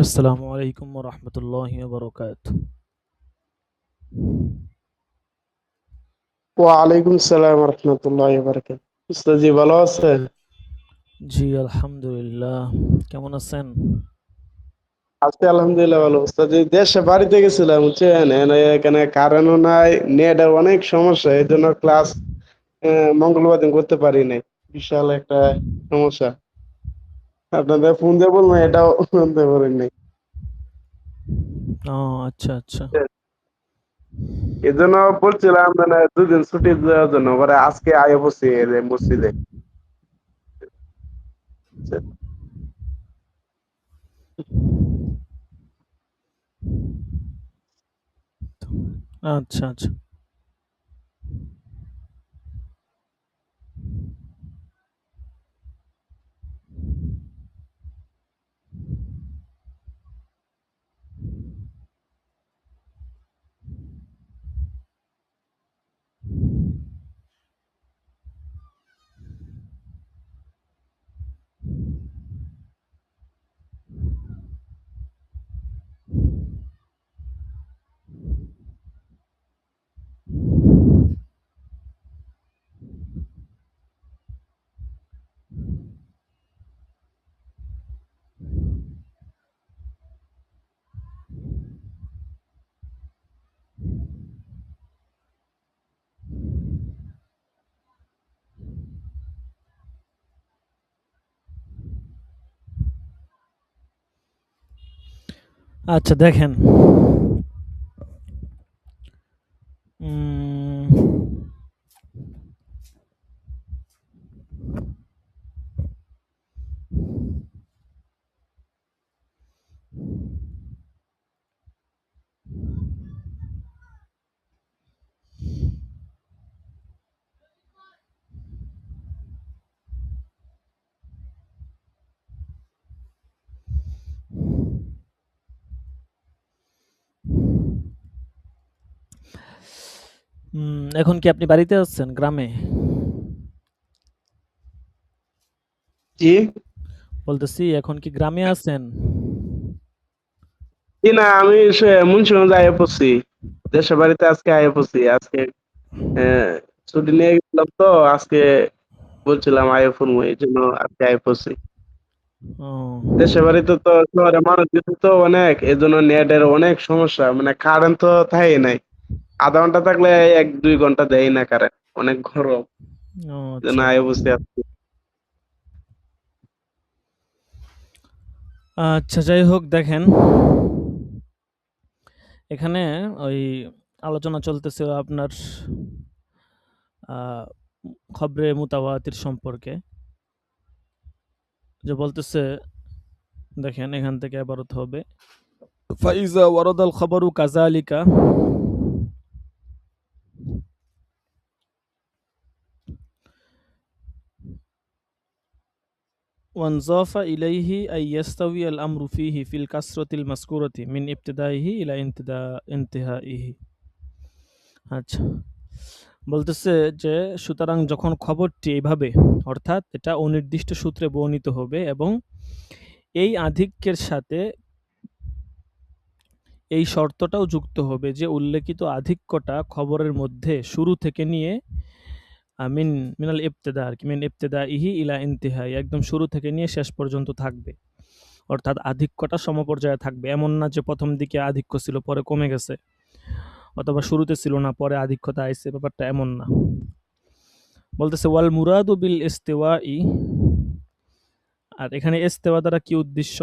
আসসালামু আলাইকুম ওয়া রাহমাতুল্লাহি ওয়া বারাকাতুহু। ওয়ালাইকুম সালাম রহমতুল্লাহ বারাকাত। উস্তাদ জি ভালো আছেন? জি, আলহামদুলিল্লাহ। কেমন আছেন? আজকে আলহামদুলিল্লাহ ভালো। উস্তাদ জি দেশে বাড়িতে গেছিলাম বুঝছেন, এখানে কারেন্টও নাই, নেটের অনেক সমস্যা, এই জন্য ক্লাস মঙ্গলবার দিন করতে পারি নাই। বিশাল একটা সমস্যা। আপনাদের ফোন দিয়ে বলবো, এটাও বলতে পারেন নাই। ও আচ্ছা, আচ্ছা। এই জন্য বলছিলাম মানে 2 দিন ছুটি দেওয়ার জন্য, পরে আজকে আয় বসছি এই যে মসজিদে। আচ্ছা, আচ্ছা। আচ্ছা দেখেন। উম এখন কি আপনি বাড়িতে আছেন গ্রামে? জি বলতেছি এখন কি গ্রামে আছেন? জি না, আমি মুন্সিগঞ্জ আয়ে পড়ছি। দেশের বাড়িতে আজকে আয়ে পড়ছি। আজকে আহ, ছুটি নিয়ে গেছিলাম তো আজকে, বলছিলাম আয়ে পড়বো, এই জন্য আজকে আয়ে পড়ছি। দেশের ও বাড়িতে তো শহরে মানুষ যেহেতু তো অনেক, এই জন্য নেটের অনেক সমস্যা, মানে কারেন্ট তো থাকেই নাই। আধা ঘন্টা থাকলে 1-2 ঘন্টা দেয় না কারেন্ট, অনেক গরম। ও এই জন্য আচ্ছা। আয়ে বসে আছি। আচ্ছা যাই হোক দেখেন, এখানে ওই আলোচনা চলতেছিল আপনার আ খবরে মুতাওয়াতির সম্পর্কে। যে বলতেছে দেখেন এখান থেকে এবারত হবে ফাইজা ওয়ারাদাল খবরু কাযালিকা وانضاف إليه أن يستوي الأمر فيه في الكسرة المذكورة من ابتدائه إلى انتهائه আচ্ছা বলতেছে যে সুতরাং যখন খবরটি এইভাবে অর্থাৎ এটা অনির্দিষ্ট সূত্রে বর্ণিত হবে এবং এই আধিক্যের সাথে এই শর্তটাও যুক্ত হবে যে উল্লেখিত আধিক্যটা খবরের মধ্যে শুরু থেকে নিয়ে মিন মিনাল ইবতেদা আর কি মিন ইবতেদা ইহি ইলা ইন্তিহাই একদম শুরু থেকে নিয়ে শেষ পর্যন্ত থাকবে অর্থাৎ আধিক্যটা সমপর্যায়ে থাকবে এমন না যে প্রথম দিকে আধিক্য ছিল পরে কমে গেছে অথবা শুরুতে ছিল না পরে আধিক্যতা আইছে ব্যাপারটা এমন না বলতেছে ওয়াল মুরাদু বিল ইস্তিওয়াই আর এখানে ইস্তেওয়া দ্বারা কি উদ্দেশ্য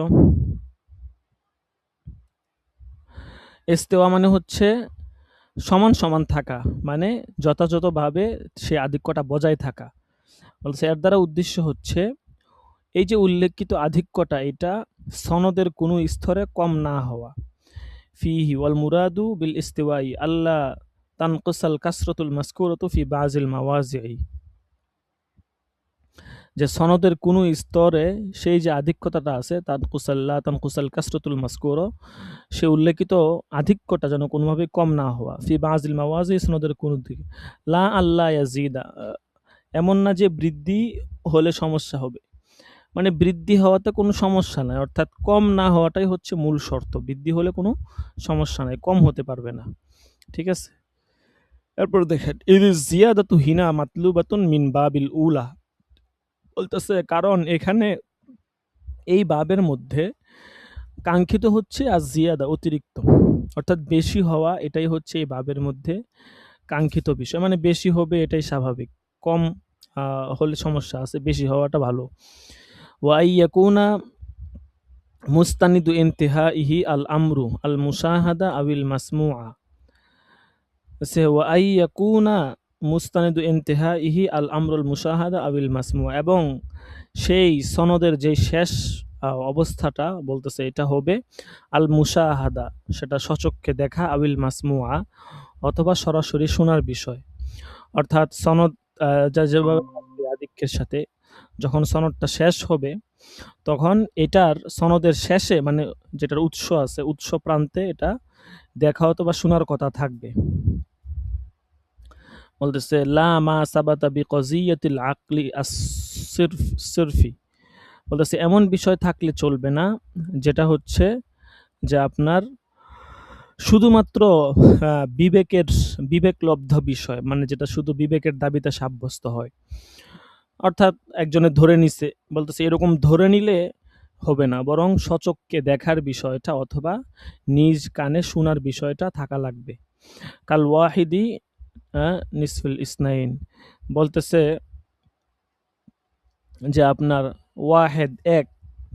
ইস্তেওয়া মানে হচ্ছে সমান সমান থাকা মানে যথাযথভাবে সে আধিক্যটা বজায় থাকা বলছে এর দ্বারা উদ্দেশ্য হচ্ছে এই যে উল্লেখিত আধিক্যটা এটা সনদের কোনো স্তরে কম না হওয়া ফিহি ওয়াল মুরাদু বিল ইস্তিওয়াই আল্লাহ তানকুসাল কাসরতুল মাসকুরতু ফি বাজিল মাওয়াজিই যে সনদের কোনো স্তরে সেই যে আধিক্যতাটা আছে তানকুসাল্লাহ তানকুসাল কাসরতুল মাসকুর সে উল্লেখিত আধিক্যটা যেন কোনোভাবে কম না হওয়া ফি বাজিল মাওয়াজি সনদের কোনো দিকে লা আল্লাহ ইয়াজিদা এমন না যে বৃদ্ধি হলে সমস্যা হবে মানে বৃদ্ধি হওয়াতে কোনো সমস্যা নাই, অর্থাৎ কম না হওয়াটাই হচ্ছে মূল শর্ত। বৃদ্ধি হলে কোনো সমস্যা নাই, কম হতে পারবে না। ঠিক আছে? এরপর দেখেন, ইয জিয়াদাতু হিনা মাতলুবাতুন মিন বাবিল উলা। বলতেছে কারণ এখানে এই বাবের মধ্যে কাঙ্ক্ষিত হচ্ছে জিয়াদা, অতিরিক্ত, অর্থাৎ বেশি হওয়া, এটাই হচ্ছে এই বাবের মধ্যে কাঙ্ক্ষিত বিষয়। মানে বেশি হবে এটাই স্বাভাবিক, কম হলে সমস্যা আছে, বেশি হওয়াটা ভালো। ওয়া ইয়াকুনা মুস্তানিদু ইনতিহাইহি আল আমরু আল মুশাহাদা আবিল মাসমুআ। সে ওয়া ইয়াকুনা মুস্তানিদু ইনতিহাইহি আল আমরুল মুশাহাদা আবিল মাসমুআ, এবং সেই সনদের যে শেষ অবস্থাটা বলতেছে এটা হবে আল মুশাহাদা, সেটা সচক্ষে দেখা, আবিল মাসমুআ অথবা সরাসরি শোনার বিষয়। অর্থাৎ সনদ যা যেভাবে আধিক্যের সাথে যখন সনদটা শেষ হবে, তখন এটার সনদের শেষে, মানে যেটার উৎস আছে, উৎস প্রান্তে এটা দেখা অথবা শোনার কথা থাকবে। বলতেছে লা মা সাবাতা বিকজিয়াতিল আকলি সিরফি। বলতেছে এমন বিষয় থাকলে চলবে না যেটা হচ্ছে যে আপনার শুধুমাত্র বিবেকলব্ধ বিষয়, মানে যেটা শুধু বিবেকের দাবিতে সাব্যস্ত হয়। অর্থাৎ একজনে ধরে নিছে, বলতেছে এরকম ধরে নিলে হবে না, বরং সচক্ষে দেখার বিষয়টা অথবা নিজ কানে শোনার বিষয়টা থাকা লাগবে। কাল ওয়াহিদি নিসফুল ইসনাইন। বলতেছে যে আপনার ওয়াহেদ এক,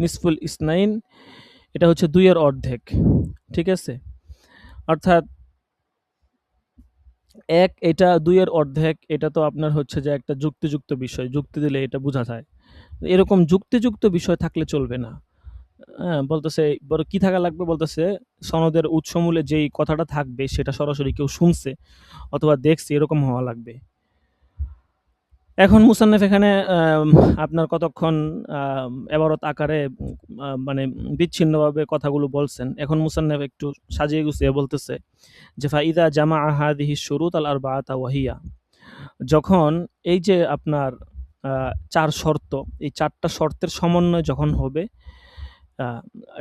নিসফুল ইসনাইন এটা হচ্ছে দুইয়ের অর্ধেক। ঠিক আছে? অর্থাৎ এক, এটা দুইয়ের অর্ধেক, এটা তো আপনার হচ্ছে যে একটা যুক্তিযুক্ত বিষয়, যুক্তি দিলে এটা বোঝা যায়। এরকম যুক্তিযুক্ত বিষয় থাকলে চলবে না। হ্যাঁ, বলতেছে বড় কি থাকা লাগবে, বলতেছে সনদের উৎসমূলে যেই কথাটা থাকবে সেটা সরাসরি কেউ শুনছে অথবা দেখছে, এরকম হওয়া লাগবে। এখন মুসান্নেফ এখানে আপনার কতক্ষণ এবারত আকারে মানে বিচ্ছিন্নভাবে কথাগুলো বলছেন। এখন মুসান্নেফ একটু সাজিয়ে গুছিয়ে বলতেছে যে ফাইদা জামা হাদিহি শুরুত আল আরবাআতা ওয়াহিয়া। যখন এই যে আপনার চার শর্ত, এই চারটা শর্তের সমন্বয় যখন হবে,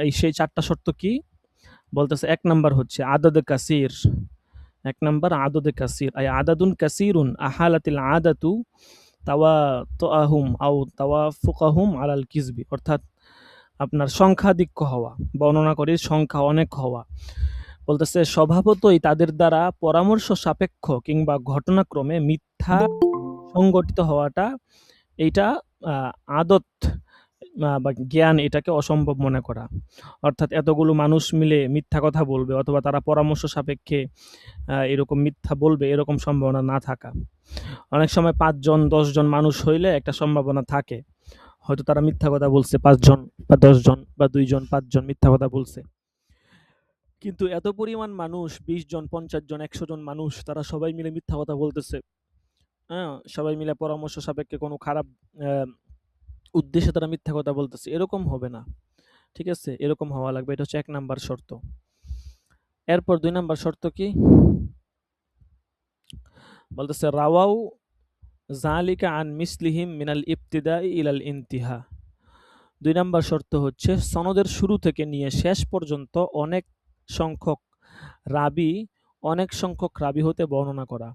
এই সেই চারটা শর্ত কি বলতেছে? এক নাম্বার হচ্ছে আদদ কাসির। এক নাম্বার আদদ কাসির, আই আদাদুন কাসিরুন আহালাতিল আদাতু তাওয়াতুআহুম আও তাওয়াফুকাহুম আলাল কিজবি। অর্থাৎ আপনার সংখ্যাধিক্য হওয়া, বর্ণনা করে সংখ্যা অনেক হওয়া। বলতেছে স্বভাবতই তাদের দ্বারা পরামর্শ সাপেক্ষ কিংবা ঘটনাক্রমে মিথ্যা সংগঠিত হওয়াটা, এইটা আদত বা জ্ঞান, এটাকে অসম্ভব মনে করা। অর্থাৎ এতগুলো মানুষ মিলে মিথ্যা কথা বলবে অথবা তারা পরামর্শ সাপেক্ষে এরকম মিথ্যা বলবে, এরকম সম্ভাবনা না থাকা। অনেক সময় ৫ জন ১০ জন মানুষ হইলে একটা সম্ভাবনা থাকে, হয়তো তারা মিথ্যা কথা বলছে, ৫ জন বা ১০ জন বা ২ জন ৫ জন মিথ্যা কথা বলছে। কিন্তু এত পরিমাণ মানুষ, ২০ জন ৫০ জন ১০০ জন মানুষ, তারা সবাই মিলে মিথ্যা কথা বলতেছে। হ্যাঁ, সবাই মিলে পরামর্শ সাপেক্ষে কোনো খারাপ উদ্দেশ্যে তারা মিথ্যা কথা বলতেছে, এরকম হবে না। ঠিক আছে? এরকম হওয়া লাগবে। এটা হচ্ছে ১ নাম্বার শর্ত। এরপর ২ নাম্বার শর্ত কি? বলতেছে রাওয়াউ যালিকা আন মিসলিহিম মিনাল ইবতিদাই ইলাল ইনতিহা। ২ নাম্বার শর্ত হচ্ছে সনদের শুরু থেকে নিয়ে শেষ পর্যন্ত অনেক সংখ্যক রাবি হতে বর্ণনা করা।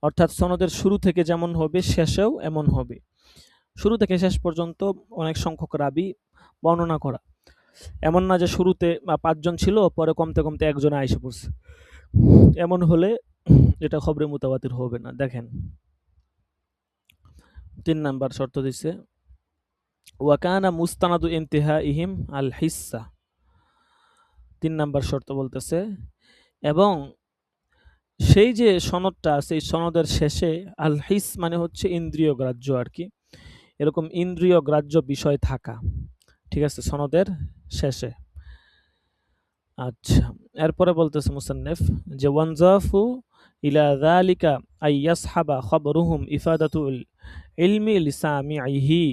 অর্থাৎ সনদের শুরু থেকে যেমন হবে শেষেও এমন হবে। শুরু থেকে শেষ পর্যন্ত অনেক সংখ্যক রাবি বর্ণনা করা। এমন না যে শুরুতে ৫ জন ছিল, পরে কমতে কমতে একজনে আইসা পড়ছে। এমন হলে এটা খবরে মুতাওয়াতির হবে না। দেখেন ৩ নাম্বার শর্ত দিছে ওয়াকানা মুস্তানাদু ইনতিহাইহিম আল হিস্সা। ৩ নাম্বার শর্ত বলতেছে, এবং সেই যে সনদটা আছে, এই সনদের শেষে আল হিস মানে হচ্ছে ইন্দ্রিয় গ্রাহ্য আর কি, এরকম ইন্দ্রিয় গ্রাহ্য বিষয় থাকা। ঠিক আছে? সনদের শেষে। আচ্ছা, এরপরে বলতেছে মুসান্নেফ যে ওয়ানজাফু ইলা যালিকা আই ইয়াসহাবা খবরুহুম ইফাদাতুল ইলমি লিসামিইহি।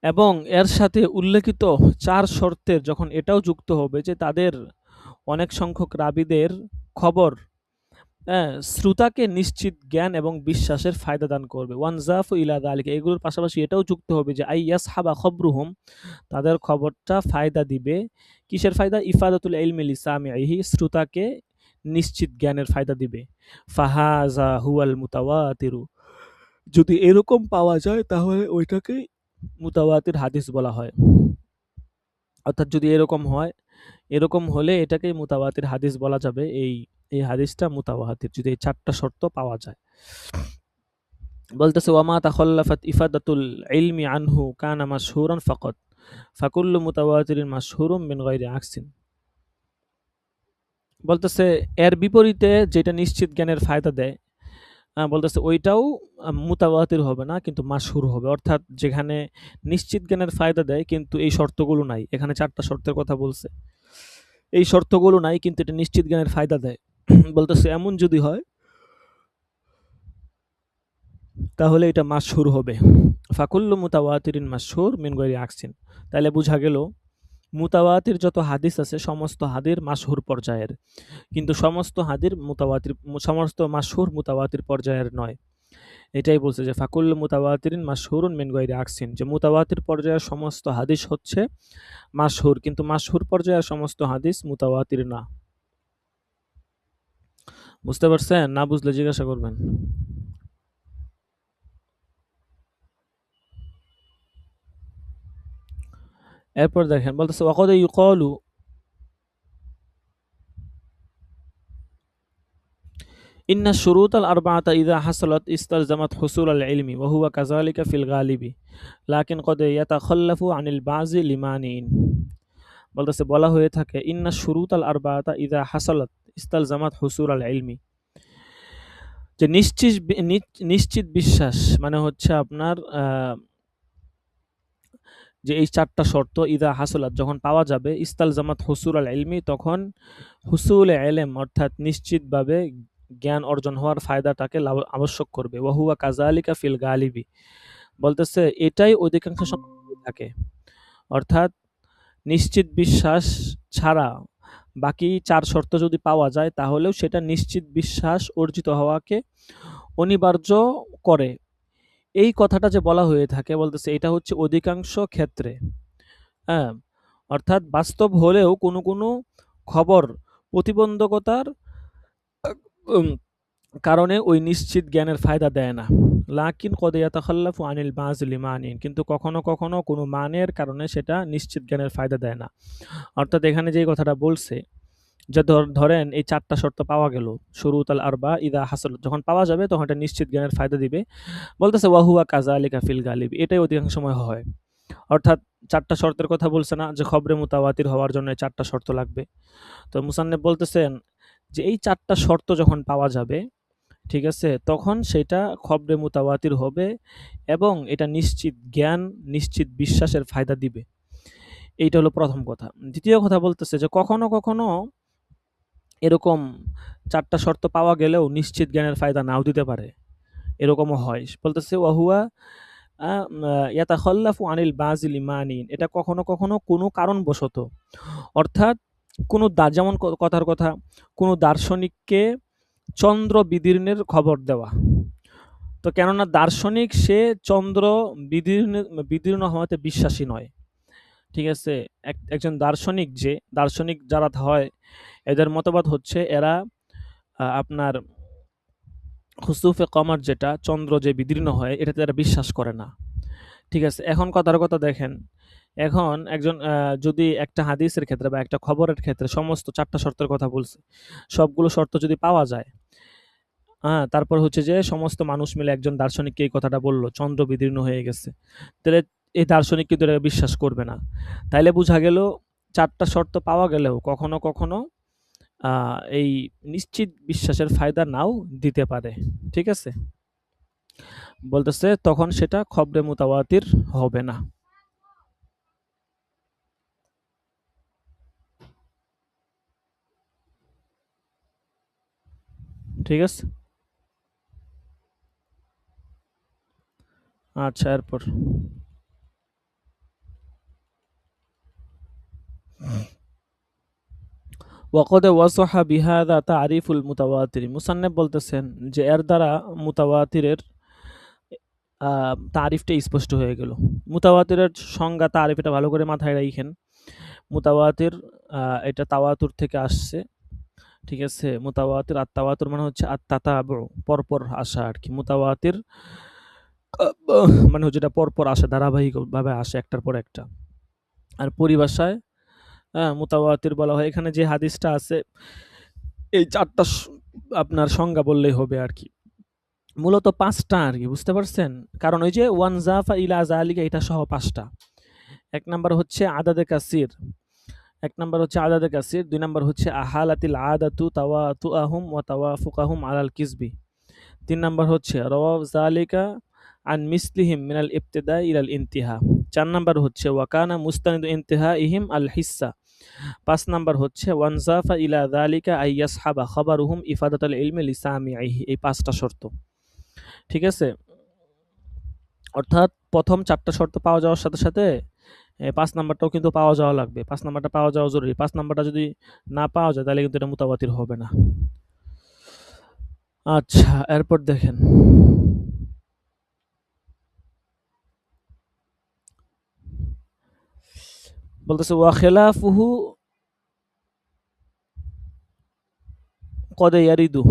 এবং এর সাথে উল্লেখিত ৪ শর্তের যখন এটাও যুক্ত হবে যে তাদের অনেক সংখ্যক রাবীদের খবর শ্রোতাকে নিশ্চিত জ্ঞান এবং বিশ্বাসের ফায়দা দান করবে। ওয়ানজাফু ইলা যালিকা, এগুলোর পাশাপাশি এটাও যুক্ত হবে যে ইয়াসহাবা খবরুহুম, তাদের খবরটা ফায়দা দিবে। কিসের ফায়দা? ইফাদাতুল ইলমি লিসামিইহি, শ্রোতাকে নিশ্চিত জ্ঞানের ফায়দা দিবে। ফাহাজা হুয়াল মুতাওয়াতিরু, যদি এরকম পাওয়া যায় তাহলে ওইটাকেই মুতাওয়াতির হাদিস বলা হয়। অর্থাৎ যদি এরকম হয়, এরকম হলে এটাকেই মুতাওয়াতির হাদিস বলা যাবে। এই হাদিসটা মুতাওয়াতির, যদি এই ৪ টা শর্ত পাওয়া যায়। বলতেছে ওয়ামা তাখাল্লাফাত ইফাদাতুল ইলমি আনহু কানা মাশহুরান ফাকাত ফাকুল্লু মুতাওয়াতিরিন মাশহুরুম মিন গায়রি আকসিন। বলতেছে এর বিপরীতে যেটা নিশ্চিত জ্ঞানের ফায়দা দেয়, বলতেছে ওইটাও মুতাওয়াতির হবে না, কিন্তু মাশহুর হবে। অর্থাৎ যেখানে নিশ্চিত জ্ঞানের ফায়দা দেয় কিন্তু এই শর্তগুলো নাই, এখানে ৪ টা শর্তের কথা বলছে, এই শর্তগুলো নাই কিন্তু এটা নিশ্চিত জ্ঞানের ফায়দা দেয়। বলতেছে এমন যদি হয় তাহলে এটা মাশহুর হবে। ফাকুল্লু মুতাওয়াতিরিন মাশহুর মিন গায়রি আকসিন। তাহলে বোঝা গেল মুতাওয়াতির যত হাদিস আছে সমস্ত হাদিস মাশহুর পর্যায়ের, কিন্তু সমস্ত মাশহুর মুতাওয়াতির পর্যায়ের নয়। এটাই বলছে যে ফাকুল্লু মুতাওয়াতিরিন মাশহুরুন মিন গায়রি আকসিন, যে মুতাওয়াতির পর্যায়ের সমস্ত হাদিস হচ্ছে মাশহুর, কিন্তু মাশহুর পর্যায়ের সমস্ত হাদিস মুতাওয়াতির না। বুঝতে পারছেন? না বুঝলে জিজ্ঞাসা করবেন। এরপর দেখেন বলতেছে ওয়াকাদ ইউকালু ইন্না শুরুতাল আরবাআতা ইযা হাসালাত ইস্তালজামাত হুসুলাল ইলমি ওয়া হুয়া কাযালিকা ফিল গালিবি লাকিন কদ ইয়াতাখাল্লাফু আনিল বাযি লিমানিন। বলতেছে বলা হয়ে থাকে ইন্না শুরুতাল আরবাআতা ইযা হাসালাত ইস্তালজামাত হুসুলাল ইলমি, যে নিশ্চিত বিশ্বাস মানে হচ্ছে আপনার যে এই ৪ টা শর্ত ইদা হাসলাত যখন পাওয়া যাবে, ইস্তালজামাত হুসুল আল ইলমি, তখন হুসুল এলেম অর্থাৎ নিশ্চিতভাবে জ্ঞান অর্জন হওয়ার ফায়দাটাকে আবশ্যক করবে। ওয়াহুয়া কাযালিকা ফিল গালিবি, বলতেছে এটাই অধিকাংশ সময় থাকে। অর্থাৎ নিশ্চিত বিশ্বাস ছাড়া বাকি ৪ শর্ত যদি পাওয়া যায় তাহলেও সেটা নিশ্চিত বিশ্বাস অর্জিত হওয়াকে অনিবার্য করে। এই কথাটা যে বলা হয়ে থাকে, বলতেছে এটা হচ্ছে অধিকাংশ ক্ষেত্রে। হ্যাঁ, অর্থাৎ বাস্তব হলেও কোনো কোনো খবর প্রতিবন্ধকতার উম, কারণে ওই নিশ্চিত জ্ঞানের ফায়দা দেয় না। লাকিন কদ ইয়াতাখাল্লাফু আনিল বাযলি মানিন, কিন্তু কখনো কখনো কোনো মানের কারণে সেটা নিশ্চিত জ্ঞানের ফায়দা দেয় না। অর্থাৎ এখানে যে কথাটা বলছে যে ধরেন এই ৪ টা শর্ত পাওয়া গেল, শুরুতাল আরবা ইদা হাসাল যখন পাওয়া যাবে তখন এটা নিশ্চিত জ্ঞানের ফায়দা দিবে। বলতেছে ওয়াহুয়া কাযালিকা ফিল গালিব, এটাই অধিকাংশ সময় হয়। অর্থাৎ ৪ টা শর্তের কথা বলছে না যে খবরে মুতাওয়াতির হওয়ার জন্য এই ৪ টা শর্ত লাগবে। তো মুসান্নেফ বলতেছেন যে এই ৪ টা শর্ত যখন পাওয়া যাবে, ঠিক আছে? তখন সেটা খবরে মুতাওয়াতির হবে এবং এটা নিশ্চিত জ্ঞান, নিশ্চিত বিশ্বাসের ফায়দা দিবে। এইটা হলো ১ম কথা। দ্বিতীয় কথা বলতেছে যে কখনো কখনো এরকম ৪ টা শর্ত পাওয়া গেলেও নিশ্চিত জ্ঞানের ফায়দা নাও দিতে পারে। এরকমও হয়। বলতেছে ওয়াহুয়া ইয়াতাখাল্লাফু আনিল বাযিল মানিন, এটা কখনো কখনো কোনো কারণবশত, অর্থাৎ কোনো যেমন কথার কথা কোনো দার্শনিককে চন্দ্র বিদীর্ণের খবর দেওয়া। তো কেননা দার্শনিক সে চন্দ্র বিদীর্ণ হওয়াতে বিশ্বাসী নয়। ঠিক আছে? একজন দার্শনিক যারা হয় এদের মতবাদ হচ্ছে এরা আপনার খুসুফে কমার, যেটা চন্দ্র যে বিদীর্ণ হয় এটাতে এরা বিশ্বাস করে না। ঠিক আছে? এখন কথার কথা দেখেন, এখন একজন যদি একটা হাদিসের ক্ষেত্রে বা একটা খবরের ক্ষেত্রে সমস্ত ৪ টা শর্তের কথা বলছে, সবগুলো শর্ত যদি পাওয়া যায়, তারপর হচ্ছে যে সমস্ত মানুষ মিলে একজন দার্শনিককে এই কথাটা বলল, চন্দ্র বিদীর্ণ হয়ে গেছে। তাহলে এই দার্শনিক কিন্তু এটাকে বিশ্বাস করবে না। তাইলে বোঝা গেল ৪ টা শর্ত পাওয়া গেলেও কখনো কখনো এই নিশ্চিত বিশ্বাসের ফায়দা নাও দিতে পারে। ঠিক আছে? বলতেছে তখন সেটা খবরে মুতাওয়াতির হবে না। ঠিক আছে? আচ্ছা, এরপর ওয়াকদ ওয়াসহা বিহাদা তারিফুল মুতাওয়াতির, মুসান্নেফ বলতেছেন যে এর দ্বারা মুতাওয়াতিরের তারিফটা স্পষ্ট হয়ে গেল। মুতাওয়াতিরের সংজ্ঞা তারিফ এটা ভালো করে মাথায় রাখেন। মুতাওয়াতির এটা তাওয়াতুর থেকে আসছে, ঠিক আছে? মুতাওয়াতির আর তাওয়াতুর মানে হচ্ছে আত-তাতাবু, পরপর আসা আর কি। মুতাওয়াতির মানে হচ্ছে এটা পরপর আসা, ধারাবাহিকভাবে আসে একটার পর একটা। আর পরিভাষায় মুতাওয়াতির বলা হয় এখানে যে হাদিসটা আছে এই ৪ টা আপনার সংজ্ঞা বললেই হবে আরকি। মূলত ৫ টা আরকি, বুঝতে পারছেন? কারণ ওই যে ওয়ান জাফা ইলা যালিকা এটা সহ ৫ টা। ১ নাম্বার হচ্ছে আদাদে কাসির, ১ নাম্বার হচ্ছে আদাদে কাসির, ২ নাম্বার হচ্ছে আহালাতিল আদাতু তাওয়াতুআহুম ওয়া তাওয়াফুকাহুম আলাল কিসবি। ৩ নাম্বার হচ্ছে রওয়া যালিকা আন মিসলিহিম মিনাল ইবতিদা ইলাল ইনতিহা। ৪ নাম্বার হচ্ছে ওয়া কানা মুস্তানিদু ইনতিহাইহিম আল হিস্সা। ৫ নাম্বার হচ্ছে ওয়ান জাফা ইলা যালিকা আই ইয়াসহাবা খাবারুহুম ইফাদাতাল ইলমি লিসামিইহি। এই ৫ টা শর্ত। ঠিক আছে? অর্থাৎ প্রথম ৪ টা শর্ত পাওয়া যাওয়ার সাথে, সাথে ৫ নাম্বারটাও কিন্তু পাওয়া যাওয়া লাগবে। ৫ নাম্বারটা পাওয়া যাওয়া জরুরি। ৫ নাম্বারটা যদি না পাওয়া যায় তাহলে কিন্তু এটা মুতাওয়াতির হবে না। আচ্ছা, এরপর দেখেন। বলতেছে ওয়া খিলাফুহু কদ ইয়ারিদু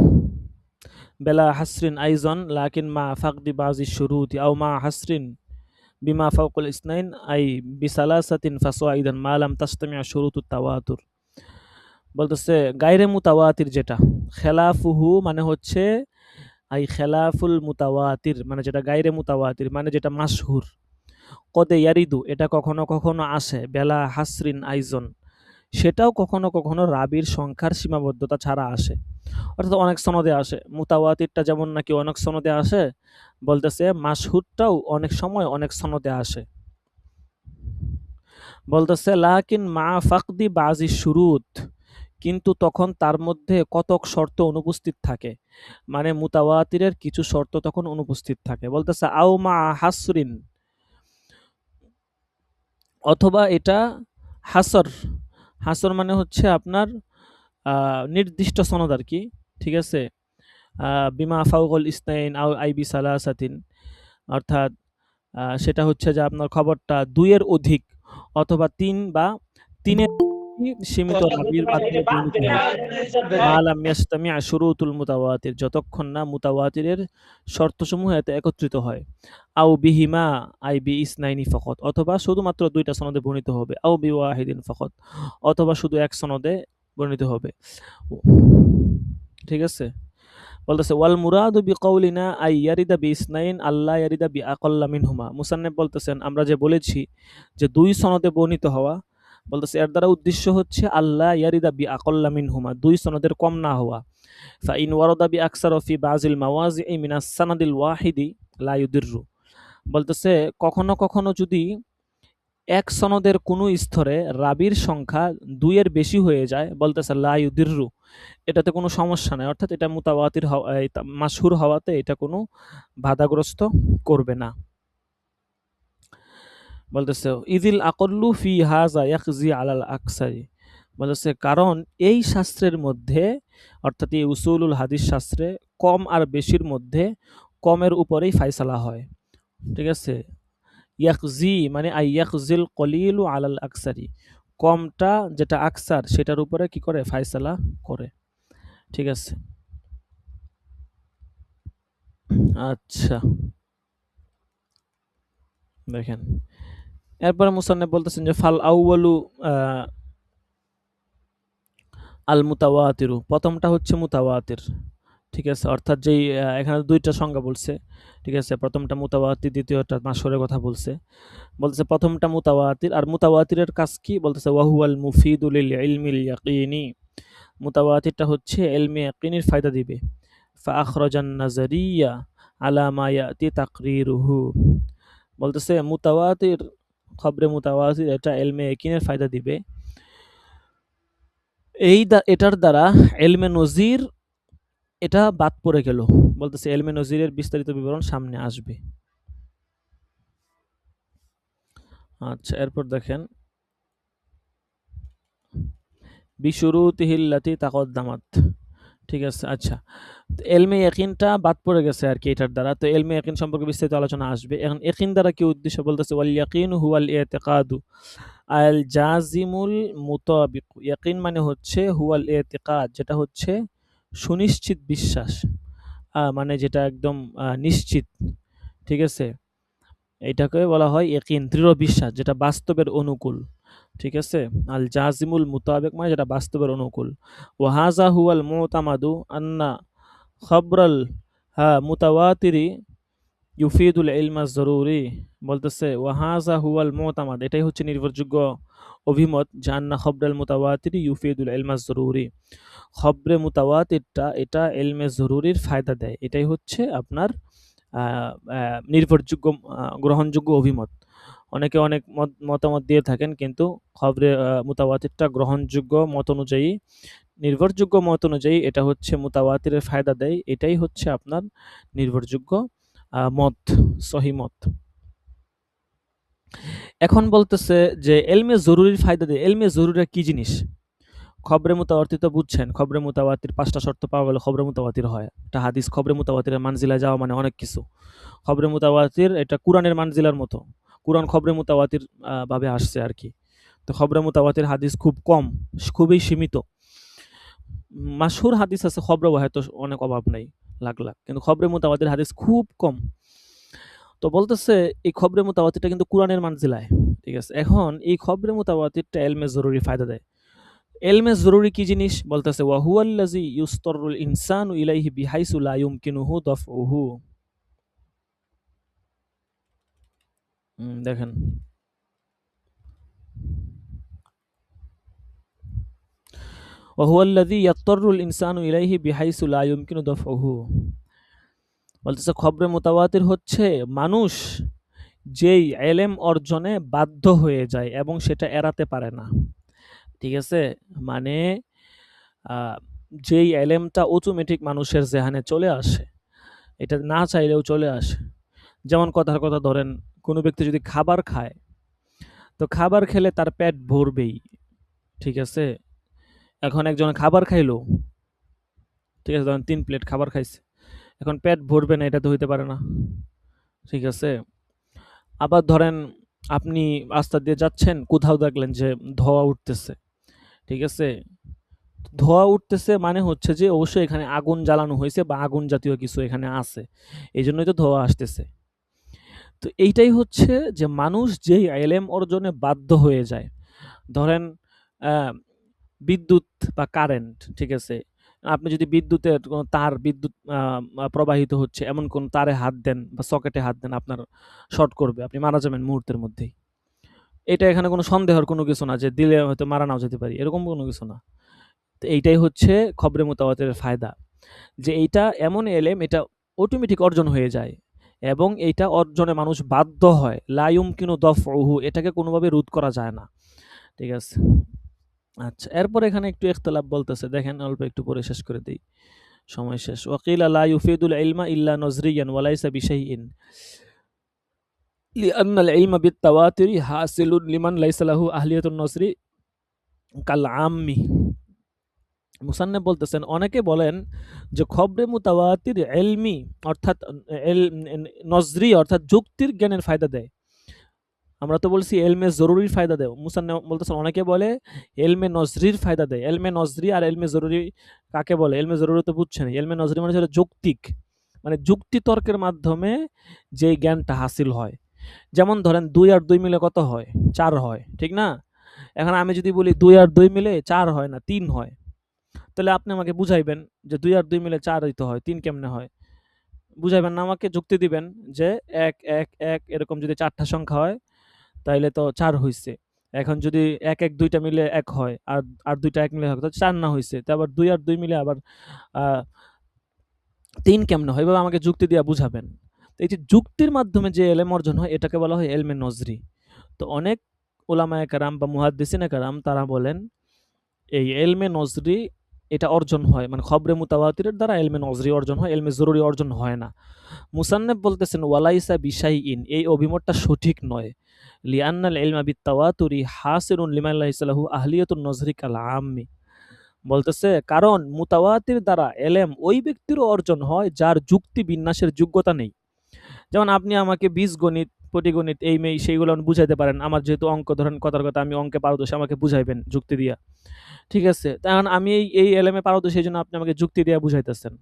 বেলা হাসরিন আইজন লাকিন মা ফাকদি বাজি শুরুতি আও মা হাসরিন বিমা ফাওকুল ইসনাইন আই বিসালাসাতিন ফাসাইদান মা লাম তাজতামিআ শুরুতুত তাওয়াতুর। বলতেছে গায়রে মুতাওয়াতির যেটা, খেলাফুহু মানে হচ্ছে আই খেলাফুল মুতাওয়াতির মানে যেটা গায়রে মুতাওয়াতির মানে যেটা মাশহুর। কদে ইয়ারিদু এটা কখনো কখনো আসে, বেলা হাসরিন আইজন সেটাও কখনো কখনো রাবির সংখ্যার সীমাবদ্ধতা ছাড়া আসে। অর্থাৎ অনেক সনদে আসে। মুতাওয়াতিরটা যেমন নাকি অনেক সনদে আসে, বলতেছে মাশহুরটাও অনেক সময় অনেক সনদে আসে। বলতেছে লাকিন মা ফাকদি বাজি শুরুত, কিন্তু তখন তার মধ্যে কতক শর্ত অনুপস্থিত থাকে। মানে মুতাওয়াতিরের কিছু শর্ত তখন অনুপস্থিত থাকে। বলতেছে আও মা হাসরিন, অথবা এটা হাসর। হাসর মানে হচ্ছে আপনার নির্দিষ্ট সনদ আরকি। ঠিক আছে? বিমা ফাওকুল ইসনাইন আও আইবি সালাসাতিন, অর্থাৎ সেটা হচ্ছে যে আপনার খবরটা ২ এর অধিক অথবা ৩ বা ৩ এর সীমিত রাবির মাধ্যমে বর্ণিত হয়। মা লাম ইয়াজতামিআ শুরুতুল মুতাওয়াতির, যতক্ষণ না মুতাওয়াতিরের শর্তসমূহ এতে একত্রিত হয়। আও বিহিমা আই বি ইসনাইনি ফাকাত, অথবা শুধুমাত্র ২ টা সনদে বর্ণিত হবে। আও বিওয়াহিদিন ফাকাত, অথবা শুধু এক সনদে বর্ণিত হবে। ঠিক আছে? বলতেছে ওয়াল মুরাদু বিকাউলিনা আই ইয়ারিদা বিইসনাইন আল্লা ইয়ারিদা বিআকাল্লা মিনহুমা। মুসান্নিফ বলতেছেন আমরা যে বলেছি যে ২ সনদে বর্ণিত হওয়া, বলতেছে এর দ্বারা উদ্দেশ্য হচ্ছে আল্লাহ ইয়ারিদা বিআকাল্লা মিনহুমা, ২ সনদের কম না হওয়া। ফাইন ওয়ারাদা বিআকসারা ফি বাযিল মাওয়াজি'i মিনাস সানাদিল ওয়াহিদি লা ইউদিররু। বলতেছে কখনো কখনো যদি এক সনদের কোনো স্তরে রাবির সংখ্যা ২ এর বেশি হয়ে যায়, বলতেছে লা ইউদিররু, এটাতে কোনো সমস্যা নাই। অর্থাৎ এটা মুতাওয়াতির মাশহুর হওয়াতে এটা কোনো বাধাগ্রস্ত করবে না। বলতেছে ইযিল আকাল্লু ফি হাযা ইয়াকজি আলাল আকসারি। বলতেছে কারণ এই শাস্ত্রের মধ্যে, অর্থাৎ এই উসুলুল হাদিস শাস্ত্রে কম আর বেশির মধ্যে কমের উপরেই ফায়সালা হয়। ঠিক আছে? ইয়াকজি মানে আই ইয়াকজিল কলিলু আলাল আকসারি, কমটা যেটা আকসার সেটার উপরে কি করে ফায়সালা করে। ঠিক আছে? আচ্ছা, দেখেন এরপরে মুসান্নিফ বলতেছেন যে ফাল আউয়ালু আল মুতাওয়াতিরু, প্রথমটা হচ্ছে মুতাওয়াতির। ঠিক আছে? অর্থাৎ যেই এখানে ২ টা সংজ্ঞা বলছে। ঠিক আছে? প্রথমটা মুতাওয়াতির, দ্বিতীয়টা মাশহুরের কথা বলছে। বলতেছে প্রথমটা মুতাওয়াতির, আর মুতাওয়াতিরের কাজ কি? বলতেছে ওয়াহুয়াল মুফিদু লিল ইলমিল ইয়াকিনি। মুতাওয়াতিরটা হচ্ছে ইলমে ইয়াকিনের ফায়দা দিবে। ফাআখরাজান নাজারিয়া আলা মা ইয়াতি তাকরিরুহু। বলতেছে মুতাওয়াতির, খবরে মুতাওয়াতির এটা ইলমে ইয়াকিনের ফায়দা দিবে। এটার দ্বারা ইলমে নজির এটা বাদ পড়ে গেল। বলতেছে ইলমে নজিরের বিস্তারিত বিবরণ সামনে আসবে। আচ্ছা, এরপর দেখেন বিশুরুতিহি আল্লাতি তাকদ্দামাত। ঠিক আছে, আচ্ছা। তো এলমে ইয়াকিনটা বাদ পড়ে গেছে আর কি এটার দ্বারা। তো এলমে ইয়াকিন সম্পর্কে বিস্তারিত আলোচনা আসবে। এখন ইয়াকিন দ্বারা কি উদ্দেশ্য বলতেছে, ওয়াল ইয়াকিনু হুয়াল ইতিকাদু আল জাজিমুল মুতাবিক। ইয়াকিন মানে হচ্ছে হুয়াল ইতিকাদ, যেটা হচ্ছে সুনিশ্চিত বিশ্বাস, মানে যেটা একদম নিশ্চিত। ঠিক আছে, এটাকে বলা হয় ইয়াকিন, দৃঢ় বিশ্বাস যেটা বাস্তবের অনুকূল। ঠিক আছে, আল জাজিমুল মুতাবিক মানে যেটা বাস্তবের অনুকূল। ওয়াহাজা হুয়াল মুতামাদু আন্না খবরাল মুতাওয়াতিরি ইউফিদুল ইলমা জরুরি। বলতেছে ওয়াহাজা হুয়াল মুতামাদ, এটাই হচ্ছে নির্ভরযোগ্য অভিমত, জান্না খবরাল মুতাওয়াতিরি ইউফিদুল ইলমা জরুরি। খবরে মুতাওয়াতিরটা এটা ইলমে জরুরির ফায়দা দেয়, এটাই হচ্ছে আপনার নির্ভরযোগ্য গ্রহণযোগ্য অভিমত। অনেকে অনেক মতামত দিয়ে থাকেন, কিন্তু খবরে মুতাওয়াতিরটা গ্রহণযোগ্য মত অনুযায়ী, নির্ভরযোগ্য মত অনুযায়ী এটা হচ্ছে মুতাওয়াতিরের ফায়দা দেয়, এটাই হচ্ছে আপনার নির্ভরযোগ্য মত, সহি মত। এখন বলতেছে যে এলমে জরুরির ফায়দা দেয়। এলমে জরুরি কি জিনিস? খবরে মুতাওয়াতির তো বুঝছেন, খবরে মুতাওয়াতির ৫টা শর্ত পাওয়া গেলে খবরে মুতাওয়াতির হয়। একটা হাদিস খবরে মুতাওয়াতিরের মানজিলায় যাওয়া মানে অনেক কিছু। খবরে মুতাওয়াতির এটা কুরআনের মানজিলার মতো। কুরআন খবরে মুতাওয়াতির ভাবে আসছে আর কি। তো খবরে মুতাওয়াতির হাদিস খুব কম, খুবই সীমিত। মাশহুর হাদিস আছে খবরে হয়তো অনেক অভাব নাই, লাখ লাখ, কিন্তু খবরে মুতাওয়াতির হাদিস খুব কম। তো বলতেছে এই খবরে মুতাওয়াতিরটা কিন্তু কুরআনের মানজিলায়। ঠিক আছে, এখন এই খবরে মুতাওয়াতিরটা ইলমে জরুরি ফায়দা দেয়। ইলমে জরুরি কি জিনিস? বলতেছে ওয়া হুয়াল্লাযী ইউস্তারুল ইনসানু ইলাইহি বিহাইসু লা ইউমকিনুহু দাফউহু। দেখেন, ওয়া হুয়াল্লাযী ইয়াত্তারুল ইনসানু ইলাইহি বিহাইসু লা ইউমকিনু দাফউহু। বলতেছে খবরে মুতাওয়াতির হচ্ছে মানুষ যেই ইলম অর্জনে বাধ্য হয়ে যায় এবং সেটা এড়াতে পারে না। ঠিক আছে, মানে যেই ইলমটা অটোমেটিক মানুষের জেহানে চলে আসে, এটা না চাইলেও চলে আসে। যেমন কথার কথা ধরেন, কোনো ব্যক্তি যদি খাবার খায়, তো খাবার খেলে তার পেট ভরবেই। ঠিক আছে, এখন একজন খাবার খাইলো, ঠিক আছে, ধরেন ৩ প্লেট খাবার খাইছে, এখন পেট ভরবে না, এটা তো হইতে পারে না। ঠিক আছে, আবার ধরেন আপনি রাস্তা দিয়ে যাচ্ছেন, কোথাও দেখলেন যে ধোঁয়া উঠতেছে। ঠিক আছে, ধোঁয়া উঠতেছে মানে হচ্ছে যে অবশ্যই এখানে আগুন জ্বালানো হয়েছে বা আগুন জাতীয় কিছু এখানে আছে, এই জন্যই তো ধোঁয়া আসতেছে। তো এইটাই হচ্ছে যে মানুষ যেই ইলম অর্জনে বাধ্য হয়ে যায়। ধরেন বিদ্যুৎ বা কারেন্ট, ঠিক আছে, আপনি যদি বিদ্যুতের কোনো তার, বিদ্যুৎ প্রবাহিত হচ্ছে এমন কোন তারে হাত দেন বা সকেটে হাত দেন, আপনার শর্ট করবে, আপনি মারা যাবেন মুহূর্তের মধ্যেই। এটা এখানে কোনো সন্দেহের কোনো কিছু না যে দিলে হয়তো মারা নাও যেতে পারি, এরকম কোনো কিছু না। তো এইটাই হচ্ছে খবরে মুতাওয়াতিরের ফায়দা, যে এইটা এমন এলেম, এটা অটোমেটিক অর্জন হয়ে যায় এবং এইটা অর্জনে মানুষ বাধ্য হয়। লা ইউমকিনু দফউহু, এটাকে কোনোভাবে রোধ করা যায় না। ঠিক আছে, আচ্ছা, এরপর এখানে একটু ইখতিলাফ বলতেছে, দেখেন অল্প একটু পরে শেষ করে দেই, সময় শেষ। ওয়াকিলা লা ইউফিদুল ইলমা ইল্লা নজরিয়ান ওয়া লাইসা বিশাইইন লিআন্নাল ইলমা বিত্তাওয়াতুরি হাসিলুন লিমান লাইসা লাহু আহলিয়াতুন নজরি কাল আম্মি। মুসান্নেফ বলতেছেন, অনেকে বলেন যে খবরে মুতাওয়াতির ইলমি অর্থাৎ নজরি অর্থাৎ যুক্তির জ্ঞানের ফায়দা দেয়। আমরা তো বলছি এলমে জরুরির ফায়দা দেয়। মুসান্নেফ বলতেছেন অনেকে বলে এলমে নজরির ফায়দা দেয়। এলমে নজরি আর এলমে জরুরি কাকে বলে? এলমে জরুরি তো বুঝছেন। এলমে নজরি মানে হচ্ছে যৌক্তিক, মানে যুক্তি তর্কের মাধ্যমে যেই জ্ঞানটা হাসিল হয়। যেমন ধরেন ২ আর ২ মিলে কত হয়? ৪ হয়, ঠিক না? এখন আমি যদি বলি ২ আর ২ মিলে ৪ হয় না, ৩ হয়। তাহলে আপনি আমাকে বুঝাইবেন যে ২ আর ২ মিলে ৪ ই তো হয়, ৩ কেমনে হয়? বুঝাইবেন না আমাকে, যুক্তি দিবেন যে ১, ১, ১ এরকম যদি ৪ টা সংখ্যা হয় তাইলে তো ৪ হইছে। এখন যদি ১, ১ ২ টা মিলে ১ হয়, আর ২ টা ১ মিলে হয়, তো ৪ না হইছে। তো আবার ২ আর ২ মিলে আবার আ ৩ কেমনে হয়? এভাবে আমাকে যুক্তি দিয়া বুঝাবেন। তো এই যে যুক্তির মাধ্যমে যে এলেম অর্জন হয় এটাকে বলা হয় ইলমে নজরি। তো অনেক উলামায়ে কেরাম বা মুহাদ্দিসিনে কেরাম তারা বলেন এই ইলমে নজরি এটা অর্জন হয়, মানে খবরে মুতাওয়াতিরের দ্বারা ইলমে নজরি অর্জন হয়, ইলমে জরুরি অর্জন হয় না। মুসান্নেফ বলতেছেন ওয়ালাইসা বিশাইইন, এই অভিমতটা সঠিক নয়। লিআন্নাল ইলমা বিত্তাওয়াতুরি হাসিলুন লিমান লাইসা লাহু আহলিয়াতুন নজরি কাল আম্মি। বলতেছে কারণ মুতাওয়াতির দ্বারা এলেম ওই ব্যক্তিরও অর্জন হয় যার যুক্তি বিন্যাসের যোগ্যতা নেই। যেমন আপনি আমাকে বীজগণিত, পটিগণিত এই মেই সেইগুলো বুঝাইতে পারেন। আমার যেহেতু অঙ্ক ধরেন কথার কথা আমি অঙ্কে পারদর্শী, আমাকে বুঝাইবেন যুক্তি দিয়া। ঠিক আছে? এখন আমি এই এলেমে পারদর্শী এইজন্য আপনি আমাকে যুক্তি দিয়া বুঝাইতেছেন।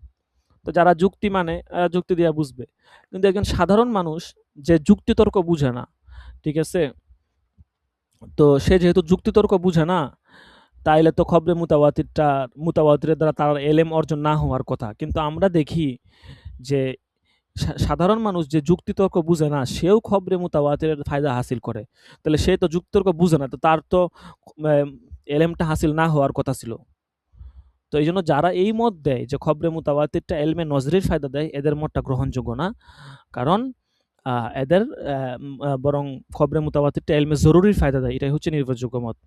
তো যারা যুক্তি মানে যুক্তি দিয়া বুঝবে। কিন্তু একজন সাধারণ মানুষ যে যুক্তিতর্ক বুঝে না, ঠিক আছে? তো সে যেহেতু যুক্তিতর্ক বুঝে না, তাইলে তো খবরে মুতাওয়াতিরের দ্বারা তার এলেম অর্জন না হওয়ার কথা। কিন্তু আমরা দেখি যে সাধারণ মানুষ যে যুক্তিতর্ক বুঝে না, সেও খবরে মুতাওয়াতিরের ফায়দা হাসিল করে। তাহলে সে তো যুক্তিতর্ক বুঝে না, তো তার তো এলেমটা হাসিল না হওয়ার কথা ছিল। তো এই জন্য যারা এই মত দেয় যে খবরে মুতাওয়াতিরটা এলমে নজরির ফায়দা দেয়, এদের মতটা গ্রহণযোগ্য না। কারণ এদের বরং খবরে মুতাওয়াতিরটা এলমে জরুরির ফায়দা দেয়, এটাই হচ্ছে নির্ভরযোগ্য মত।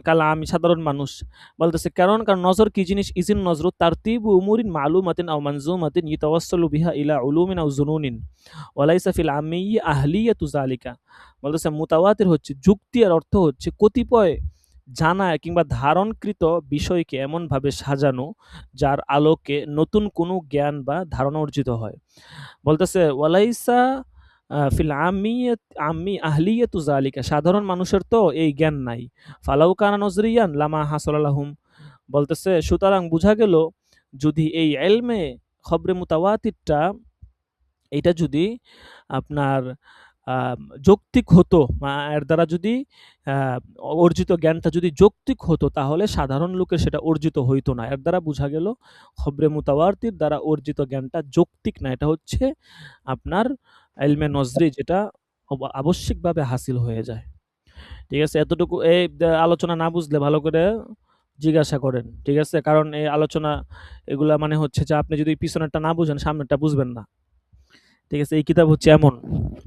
কালা আমি সাধারণ মানুষ বলতেছে কারণ নজর কি জিনিস, ইজিন নজরু তারতিবু উমুরিন মালুমাতিন আও মানজুমাতিন ইতাওয়াসসালু বিহা ইলা উলুমিন আও জুনুনিন ওয়ালাইসা ফিল আমিয়্যি আহলিয়াতু যালিকা। বলতেছে মুতাওয়াতির হচ্ছে যুক্তি, আর অর্থ হচ্ছে কতিপয় জানা কিংবা ধারণকৃত বিষয়কে এমনভাবে সাজানো যার আলোকে নতুন কোনো জ্ঞান বা ধারণা অর্জিত হয়। বলতেছে ওয়ালাইসা ফিল আম্মি আহলিয়াতু যালিকা, সাধারণ মানুষের তো এই জ্ঞান নাই। ফালাউ কানা নজরিয়ান লামা হাসালা লাহুম। বলতেছে সুতরাং বুঝা গেল যদি এই ইলমে খবরে মুতাওয়াতিরটা এটা যদি আপনার যৌক্তিক হতো, এর দ্বারা যদি অর্জিত জ্ঞানটা যদি যৌক্তিক হতো, তাহলে সাধারণ লোকের সেটা অর্জিত হইতো না। এর দ্বারা বুঝা গেল খবরে মুতাওয়াতির দ্বারা অর্জিত জ্ঞানটা যৌক্তিক না, এটা হচ্ছে আপনার ইলমে নজরি, যেটা আবশ্যিকভাবে হাসিল হয়ে যায়। ঠিক আছে? এতটুকু এই আলোচনা না বুঝলে ভালো করে জিজ্ঞাসা করেন। ঠিক আছে? কারণ এই আলোচনা এগুলা মানে হচ্ছে যে আপনি যদি পিছনেরটা না বুঝেন, সামনেরটা বুঝবেন না। ঠিক আছে? এই কিতাব হচ্ছে এমন,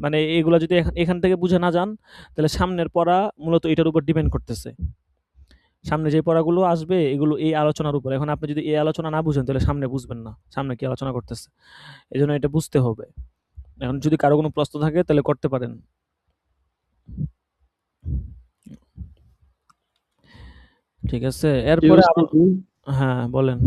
মানে এগুলা যদি এখান থেকে বুঝে না যান, তাহলে সামনের পড়া মূলত এটার উপর ডিপেন্ড করতেছে। সামনে যে পড়াগুলো আসবে এগুলো এই আলোচনার উপর। এখন আপনি যদি এই আলোচনা না বুঝেন, তাহলে সামনে বুঝবেন না সামনে কি আলোচনা করতেছে। এজন্য এটা বুঝতে হবে। এখন যদি কারো কোনো প্রশ্ন থাকে তাহলে করতে পারেন। ঠিক আছে? এরপরে হ্যাঁ, বলেন।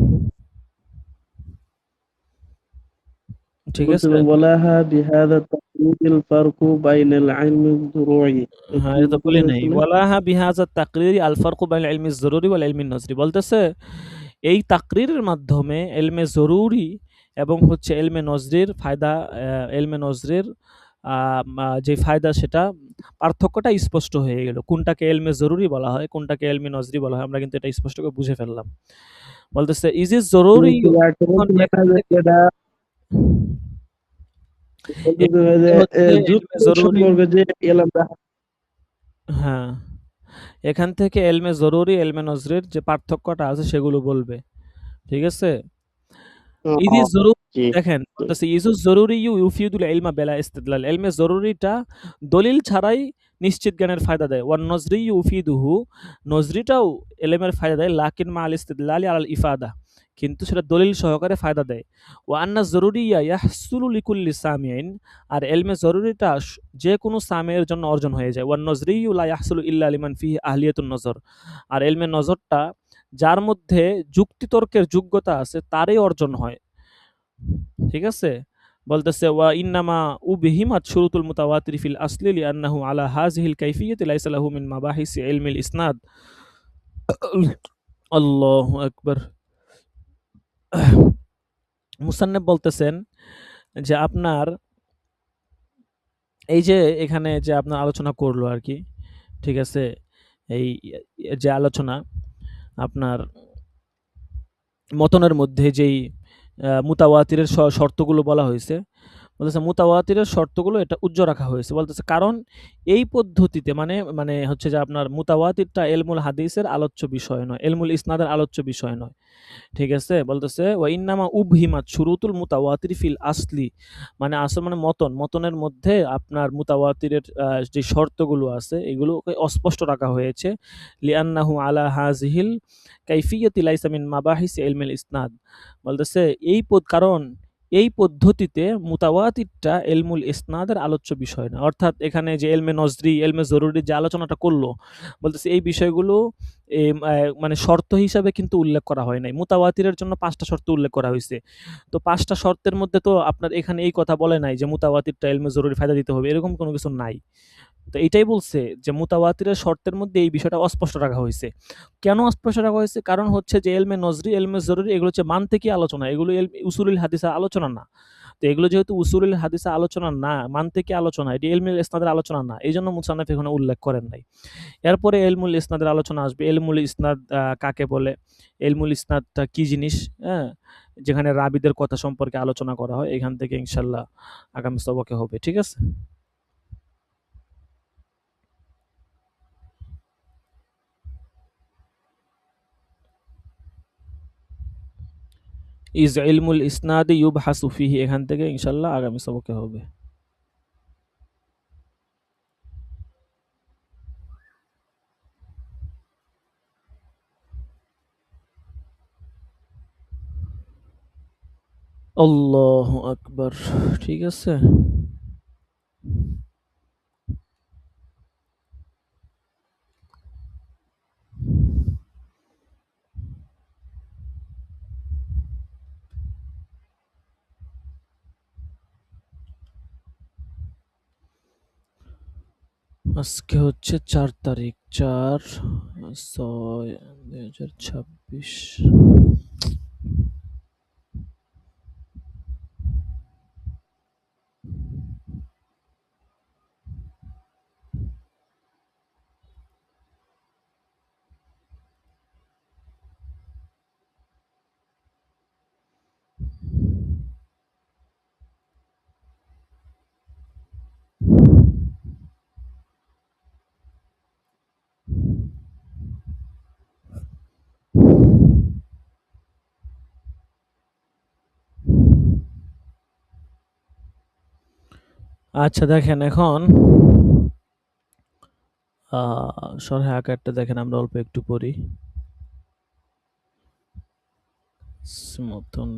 ঠিক আছে? ওয়ালাহা বিহাদা তাকরিরিল ফারকু বাইনাল ইলমি যুরুই। হ্যাঁ, কি এটা তো বলি বলতেছেন নাই। আসলে? ওয়ালাহা বিহাযা তাকরিরি আল ফারকু বাইনাল ইলমি যরুরি ওয়াল ইলমি নজরি। বলতেছে এই তাকরিরের মাধ্যমে ইলমে জরুরি এবং হচ্ছে ইলমে নজরির ফায়দা, ইলমে নজরির যে ফায়দা সেটা পার্থক্যটা স্পষ্ট হয়ে গেল। কোনটাকে ইলমে জরুরি বলা হয়, কোনটাকে ইলমে নজরি বলা হয়, আমরা কিন্তু এটা স্পষ্ট করে বুঝে ফেললাম। বলতেছে ইজ ইজ জরুরি এখান থেকে এখান থেকে হচ্ছে ইলমে যুক্তি জরুরি। সম্পর্কে যে এলাকা। হ্যাঁ, এখান থেকে এলমে জরুরি, এলমে নজরির যে পার্থক্যটা আছে সেগুলো বলবে। ঠিক আছে? ইদি জরুরি, জি। দেখেন বলতেছে ইজু জরুরি ইউফিদুল ইলমা বেলা ইস্তিদলাল। ইলমে জরুরিটা দলিল ছাড়াই নিশ্চিত জ্ঞানের ফায়দা দেয়। ওয়ান নজরি ইউফিদুহু, নজরিটাও ইলমের ফায়দা দেয়, লাকিন মা আল ইস্তিদলালি আলাল ইফাদা, কিন্তু সেটা দলিল সহকারে ফায়দা দেয়। ওয়া আন্না জরুরিয়া ইয়াহসুলু লিকুল্লি সামিইন, আর ইলমে জরুরিটা যে কোনো সামিয়ের জন্য অর্জন হয়ে যায়। ওয়ান নজরিয়ু লা ইয়াহসুলু ইল্লা লিমান ফিহি আহলিয়াতুন নজর, আর ইলমে নজরটা যার মধ্যে যুক্তিতর্কের যোগ্যতা আছে তারই অর্জন হয়। ঠিক আছে? বলতেছে ওয়া ইন্নামা উবহিমাত শুরুতুল মুতাওয়াতির ফিল আসলি লিআন্নাহু আলা হাযিহিল কাইফিয়াতি লাইসা লাহু মিন মাবাহিসি ইলমিল ইসনাদ। আল্লাহু আকবার। মুসান্নেফ বলতেছেন যে আপনার এই যে এখানে যে আপনার আলোচনা করলো আর কি, ঠিক আছে? এই যে আলোচনা আপনার মতনের মধ্যে যেই মুতাওয়াতিরের শর্তগুলো বলা হয়েছে, বলতেছে মুতাওয়াতিরের শর্তগুলো এটা উজ্জ্ব রাখা হয়েছে। বলতেছে কারণ এই পদ্ধতিতে মানে মানে হচ্ছে যে আপনার মুতাওয়াতিরটা ইলমুল হাদিসের আলোচ্য বিষয় নয়, ইলমুল ইসনাদের আলোচ্য বিষয় নয়। ঠিক আছে? বলতেছে ওয়া ইন্নামা উবহিমাত শুরুতুল মুতাওয়াতির ফিল আসলি, মানে আসল মানে মতনের মধ্যে আপনার মুতাওয়াতিরের যে শর্তগুলো আছে এগুলোকে অস্পষ্ট রাখা হয়েছে। লিআন্নাহু আলা হাযিহিল কাইফিয়াতি লাইসা মিন মাবাহিস ইলমিল ইসনাদ। বলতেছে এই কারণ এই পদ্ধতিতে মুতাওয়াতিরটা ইলমুল ইসনাদের আলোচ্য বিষয় না। অর্থাৎ এখানে যে ইলমে নজরি, ইলমে জরুরি যে আলোচনাটা করলো, বলতেছে এই বিষয়গুলো মানে শর্ত হিসাবে কিন্তু উল্লেখ করা হয় নাই। মুতাওয়াতিরের জন্য ৫ টা শর্ত উল্লেখ করা হইছে। তো ৫ টা শর্তের মধ্যে তো আপনার এখানে এই কথা বলে নাই যে মুতাওয়াতিরটা ইলমে জরুরি ফায়দা দিতে হবে। এরকম কোনো কিছু নাই। তো এটাই বলছে যে মুতাওয়াতিরের শর্তের মধ্যে এই বিষয়টা অস্পষ্ট রাখা হয়েছে। কেন অস্পষ্ট রাখা হয়েছে? কারণ হচ্ছে যে এলমে নজরি, এলমে জরুরি এগুলো হচ্ছে মানতিকি আলোচনা। এগুলো উসুলুল হাদিসের আলোচনা না। তো এগুলো যেহেতু উসুলুল হাদিসের আলোচনা না, মানতিকি আলোচনা, এটি ইলমুল ইসনাদের আলোচনা না। এইজন্য মুসান্নাফ এখানে উল্লেখ করেন নাই। এরপরে ইলমুল ইসনাদের আলোচনা আসবে। ইলমুল ইসনাদ কাকে বলে? ইলমুল ইসনাদটা কি জিনিস? হ্যাঁ? যেখানে রাবীদের কথা সম্পর্কে আলোচনা করা হয়। এখান থেকে ইনশাআল্লাহ আগামী সবকে হবে। ঠিক আছে? ইজ ইলমুল ইসনাদি ইউবহাসু ফিহি, এখান থেকে ইনশাআল্লাহ আগামী সবকে হবে। আল্লাহু আকবার। ঠিক আছে? আজকে হচ্ছে ৪ তারিখ। ৪/৬/২০২৬। আচ্ছা দেখেন এখন শরহে আকারটা দেখেন, আমরা অল্প একটু পড়ি। মতন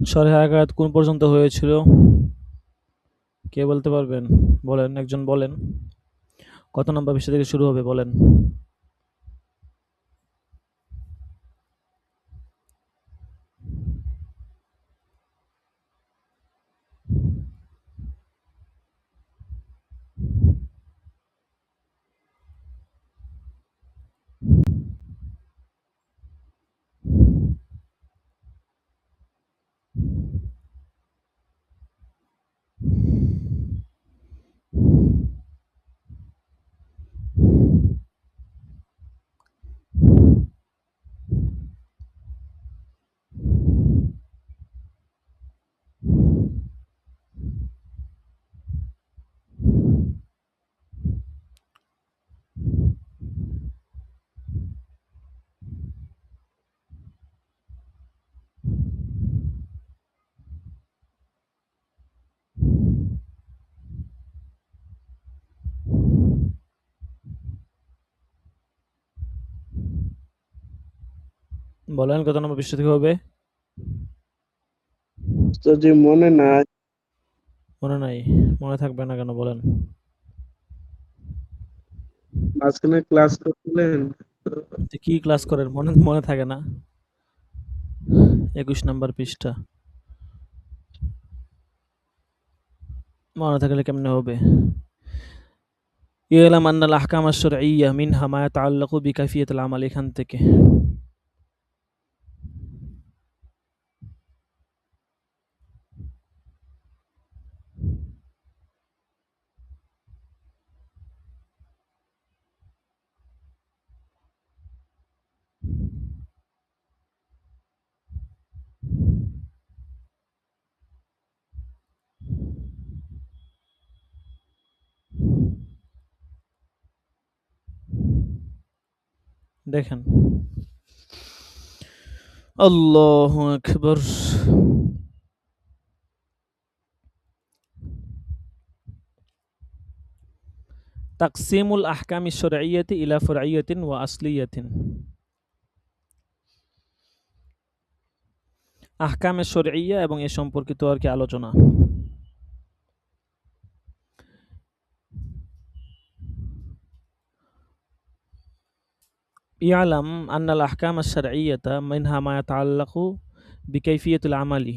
শরহে আকার কোন পর্যন্ত হয়েছিল? কে বলতে পারবেন? বলেন, একজন বলেন। কত নম্বর পৃষ্ঠা থেকে শুরু হবে বলেন? বলেন কত নম্বর পৃষ্ঠা থেকে হবে? যদি মনে নাই। মনে নাই? মনে থাকবে না কেন বলেন? মাঝখানে ক্লাস করছিলেন। তো কি ক্লাস করেন? মনে মনে থাকে না? ২১ নম্বর পৃষ্ঠা। মনে থাকলে কেমনে হবে? ইলাম আন্নাল আহকাম আশ-শারঈয়্যা মিনহা মা ইয়াতাআল্লাকু বিকাইফিয়াতিল আমাল, এখান থেকে। দেখেন, আল্লাহু আকবার। তাকসিমুল আহকামি শরঈয়্যাতি ইলা ফুরঈয়্যাতিন ওয়া আসলিয়্যাতিন। আহকামে শরঈয়্যা এবং এ সম্পর্কিত আর কি আলোচনা। ইয়ালাম আন্নাল আহকাম আশ-শারঈয়্যাতা মিনহা মা ইয়াতাআল্লাকু বিকাইফিয়াতিল আমালি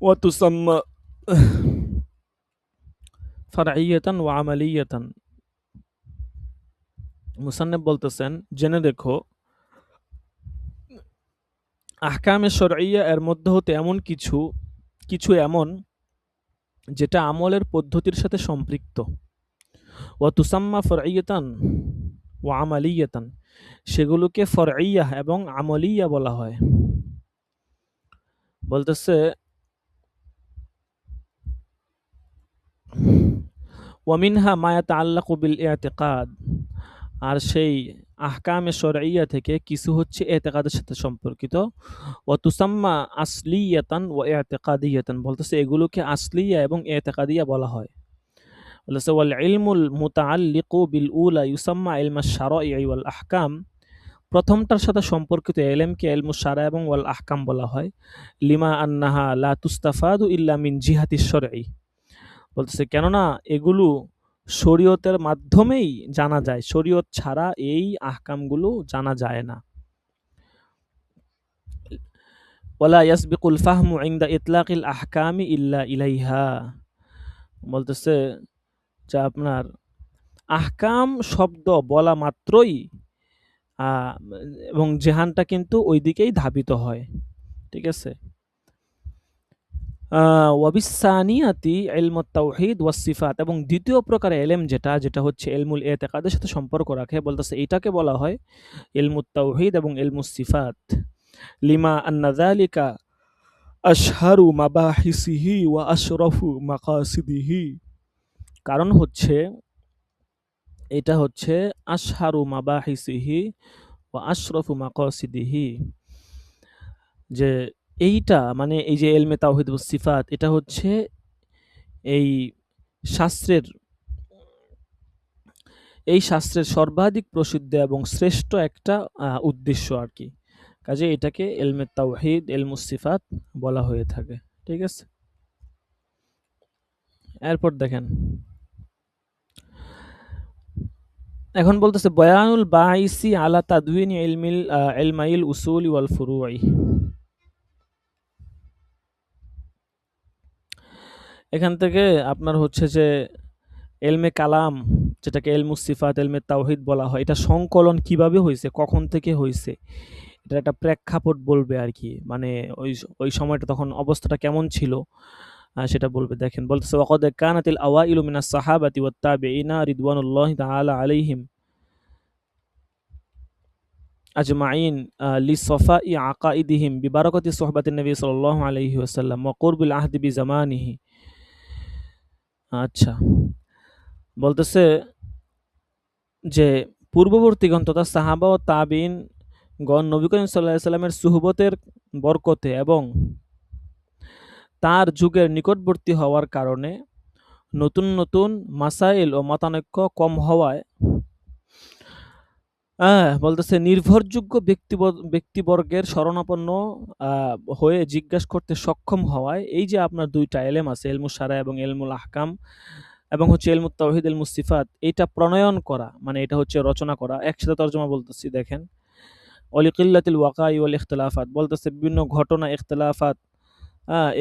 ওয়া তুসাম্মা ফারঈয়্যাতান ওয়া আমালিয়্যাতান। মুসান্নিফ বলতেছেন, জেনে দেখো আহকামে শরঈয়্যা এর মধ্যে হতে এমন কিছু এমন যেটা আমলের পদ্ধতির সাথে সম্পৃক্ত। ওয়া তুসাম্মা ফারঈয়্যাতান ওয়া আমালিয়্যাতান, সেগুলোকে ফরঈয়্যাহ এবং আমলিয়্যা বলা হয়। বলতেছে ওয়া মিনহা মা ইয়াতাআল্লাকু বিল ইতিকাদ, আর সেই আহকামে শরঈয়্যা থেকে কিছু হচ্ছে ইতিকাদের সাথে সম্পর্কিত। ওয়া তুসাম্মা আসলিয়াতান ওয়া ইতিকাদিয়াতান, বলতেছে এগুলোকে আসলিয়া এবং ইতিকাদিয়া বলা হয়। বলতেছে ওয়াল ইলমুল মুতাআল্লিকু বিল উলা ইউসাম্মা ইলমাশ শারাঈ ওয়াল আহকাম, প্রথমটার সাথে সম্পর্কিত ইলমকে ইলমুশ শারা এবং ওয়াল আহকাম বলা হয়। লিমা আন্নাহা লা তুস্তাফাদু ইল্লা মিন জিহাতিশ শারঈ, বলতেছে কেননা এগুলো শরীয়তের মাধ্যমেই জানা যায়, শরীয়ত ছাড়া এই আহকামগুলো জানা যায় না। ওয়ালা ইয়াসবিকুল ফাহমু ইনদা ইতলাকিল আহকামি ইল্লা ইলাইহা, বলতেছে যে আপনার আহকাম শব্দ বলা মাত্রই এবং জেহানটা কিন্তু ওই দিকেই ধাবিত হয়। ঠিক আছে। ওয়াবিসানিয়াতি ইলমুত তাওহীদ ওয়াস সিফাত, এবং দ্বিতীয় প্রকার ইলম যেটা হচ্ছে ইলমুল ইতিকাদের সাথে সম্পর্ক রাখে, বলতেছে এটাকে বলা হয় ইলমুত তাওহীদ এবং ইলমুস সিফাত। লিমা আন্না যালিকা আশহারু মাবাহিসিহি ওয়া আশরাফু মাকাসিদিহি, কারণ হচ্ছে এটা হচ্ছে আশহারু মাবাহিসিহি ওয়া আশরাফু মাকাসিদিহি, যে এইটা মানে এই যে ইলমে তাওহীদ ওয়াস সিফাত, এটা হচ্ছে এই শাস্ত্রের সর্বাধিক প্রসিদ্ধ এবং শ্রেষ্ঠ একটা উদ্দেশ্য আর কি। কাজে এটাকে ইলমে তাওহীদ ইলমুস সিফাত বলা হয়ে থাকে। ঠিক আছে। এরপর দেখেন, এখন বলতেছে বয়ানুল বাইসি আলা তাদউইন ইলমাইল উসুল ওয়াল ফুরুই। এখান থেকে আপনার হচ্ছে যে ইলমে কালাম, যেটাকে ইলমুস সিফাত ইলমে তাওহীদ বলা হয়, এটা সংকলন কিভাবে হয়েছে, কখন থেকে হয়েছে, এটা একটা প্রেক্ষাপট বলবে আর কি। মানে ওই সময়টা তখন অবস্থাটা কেমন ছিল সেটা বলবে। দেখেন বলতেছে ওয়াকাদ কানাতিল আওয়াইলু মিনাস সাহাবাতি ওয়াত তাবিঈনা রিদওয়ানুল্লাহি তাআলা আলাইহিম আজমাইন লিসাফাই আকাইদিহিম বিবারাকাতি সুহবাতিন নবী সাল্লাল্লাহু আলাইহি ওয়াসাল্লাম ওয়া কুরবিল আহদি বিজামানিহি। আচ্ছা, বলতেছে যে পূর্ববর্তীগণ তথা সাহাবা ও তাবিঈন গণ নবী করিম সাল্লাল্লাহু আলাইহি সাল্লামের সুহবতের বরকতে এবং তার যুগের নিকটবর্তী হওয়ার কারণে নতুন নতুন মাসাইল ও মতানৈক্য কম হওয়ায় বলতেছে নির্ভরযোগ্য ব্যক্তিবর্গের শরণাপন্ন হয়ে জিজ্ঞাসা করতে সক্ষম হওয়ায় এই যে আপনার দুইটা এলেম আছে, ইলমুশ শারা এবং ইলমুল আহকাম, এবং হচ্ছে ইলমুত তাওহীদ ইলমুস সিফাত, এটা প্রণয়ন করা মানে এটা হচ্ছে রচনা করা। একসাথে তর্জমা বলতেছি, দেখেন ওয়ালিকিল্লাতিল ওয়াকাই ওয়াল ইখতিলাফাত, বলতেছে বিভিন্ন ঘটনা ইখতিলাফাত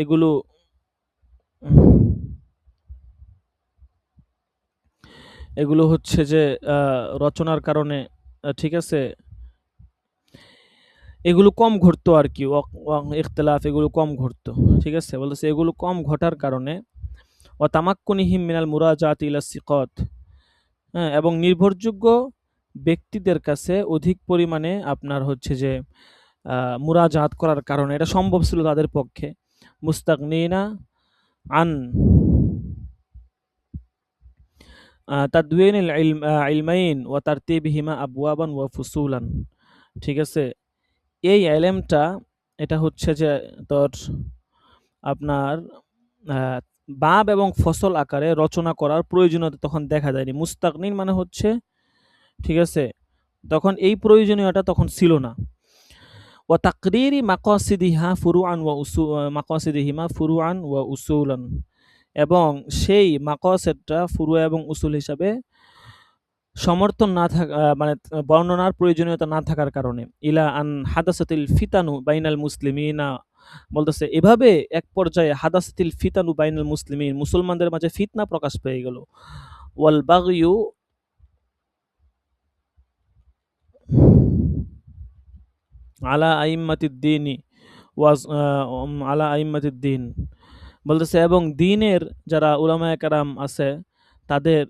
এগুলো এগুলো হচ্ছে যে রচনার কারণে ঠিক আছে এগুলো কম ঘটতো আর কি। ইখতিলাফ এগুলো কম ঘটতো। ঠিক আছে, বলতেছে এগুলো কম ঘটার কারণে ওয়া তামাক্কুনিহিম মিনাল মুরাজাতি ইলা সিকাত, এবং নির্ভরযোগ্য ব্যক্তিদের কাছে অধিক পরিমাণে আপনার হচ্ছে যে মুরাজাত করার কারণে এটা সম্ভব ছিল তাদের পক্ষে। মুস্তাগনিনা আন তাদওয়িনুল ইলমাইন ওয়া তারতিবিহিমা আবওয়াবান ওয়া ফুসুলান। ঠিক আছে? এই এলেমটা এটা হচ্ছে যে তোর আপনার আ বাব এবং ফসল আকারে রচনা করার প্রয়োজনীয়তা তখন দেখা যায়নি। মুস্তাগনিন মানে হচ্ছে, ঠিক আছে? তখন এই প্রয়োজনীয়তা তখন ছিল না। ওয়া তাকরিরি মাকাসিদিহা ফুরুআন ওয়া মাকাসিদিহিমা ফুরুআন ওয়া উসুলান, এবং সেই মাকাসিদটা ফুরু এবং উসুল হিসাবে সমর্থন না থাকা, মানে বর্ণনার প্রয়োজনীয়তা না থাকার কারণে ইলা আন হাদাসাতিল ফিতানু বাইনাল মুসলিমিনা, বলতেছে এভাবে এক পর্যায়ে হাদাসাতিল ফিতানু বাইনাল মুসলিমিন, মুসলমানদের মাঝে ফিতনা প্রকাশ পেয়ে গেল। ওয়াল বাগয়ু আলা আইম্মাতিদ্দিনি আলা আইম্মাতিদ্দিন, বলতেছে এবং দ্বীনের যারা উলামায়ে কেরাম আছে তাদের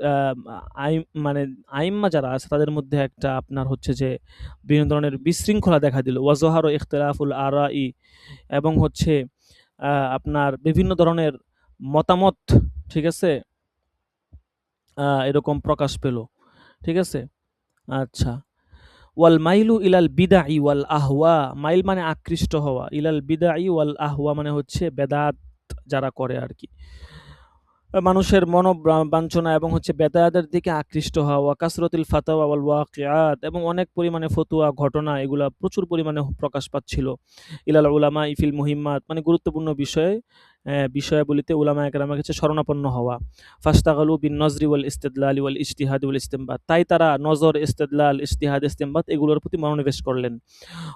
মানে আইম্মা যারা আছে তাদের মধ্যে একটা আপনার হচ্ছে যে বিভিন্ন ধরনের বিশৃঙ্খলা দেখা দিল। ওয়াজহারু ইখতিলাফুল আরাই, এবং হচ্ছে আপনার বিভিন্ন ধরনের মতামত, ঠিক আছে? এরকম প্রকাশ পেল। ঠিক আছে? আচ্ছা। ওয়াল মাইলু ইলাল বিদাই ওয়াল আহওয়া, মাইল মানে আকৃষ্ট হওয়া, ইলাল বিদাই ওয়াল আহওয়া মানে হচ্ছে বেদাত যারা করে আরকি। মানুষের মনোবাঞ্ছনা এবং হচ্ছে বেদায়াতের দিকে আকৃষ্ট হওয়া, কাসরাতুল ফাতাওয়া ওয়াল ওয়াকিআত, এবং অনেক পরিমাণে ফতোয়া ঘটনা এগুলা প্রচুর পরিমাণে প্রকাশ পাচ্ছিল। ইলাল উলামা ইফিল মুহিম্মাত মানে গুরুত্বপূর্ণ বিষয়াবলিতে উলামায়ে কেরামের কাছে শরণাপন্ন হওয়া। ফাস্তাগালু বিন নজরি ওয়াল ইস্তিদলাল ওয়াল ইজতিহাদ ওয়াল ইসতিমবাত, তাই তারা নজর, ইস্তিদলাল, ইজতিহাদ, ইসতিমবাত এগুলোর প্রতি মনোনিবেশ করলেন।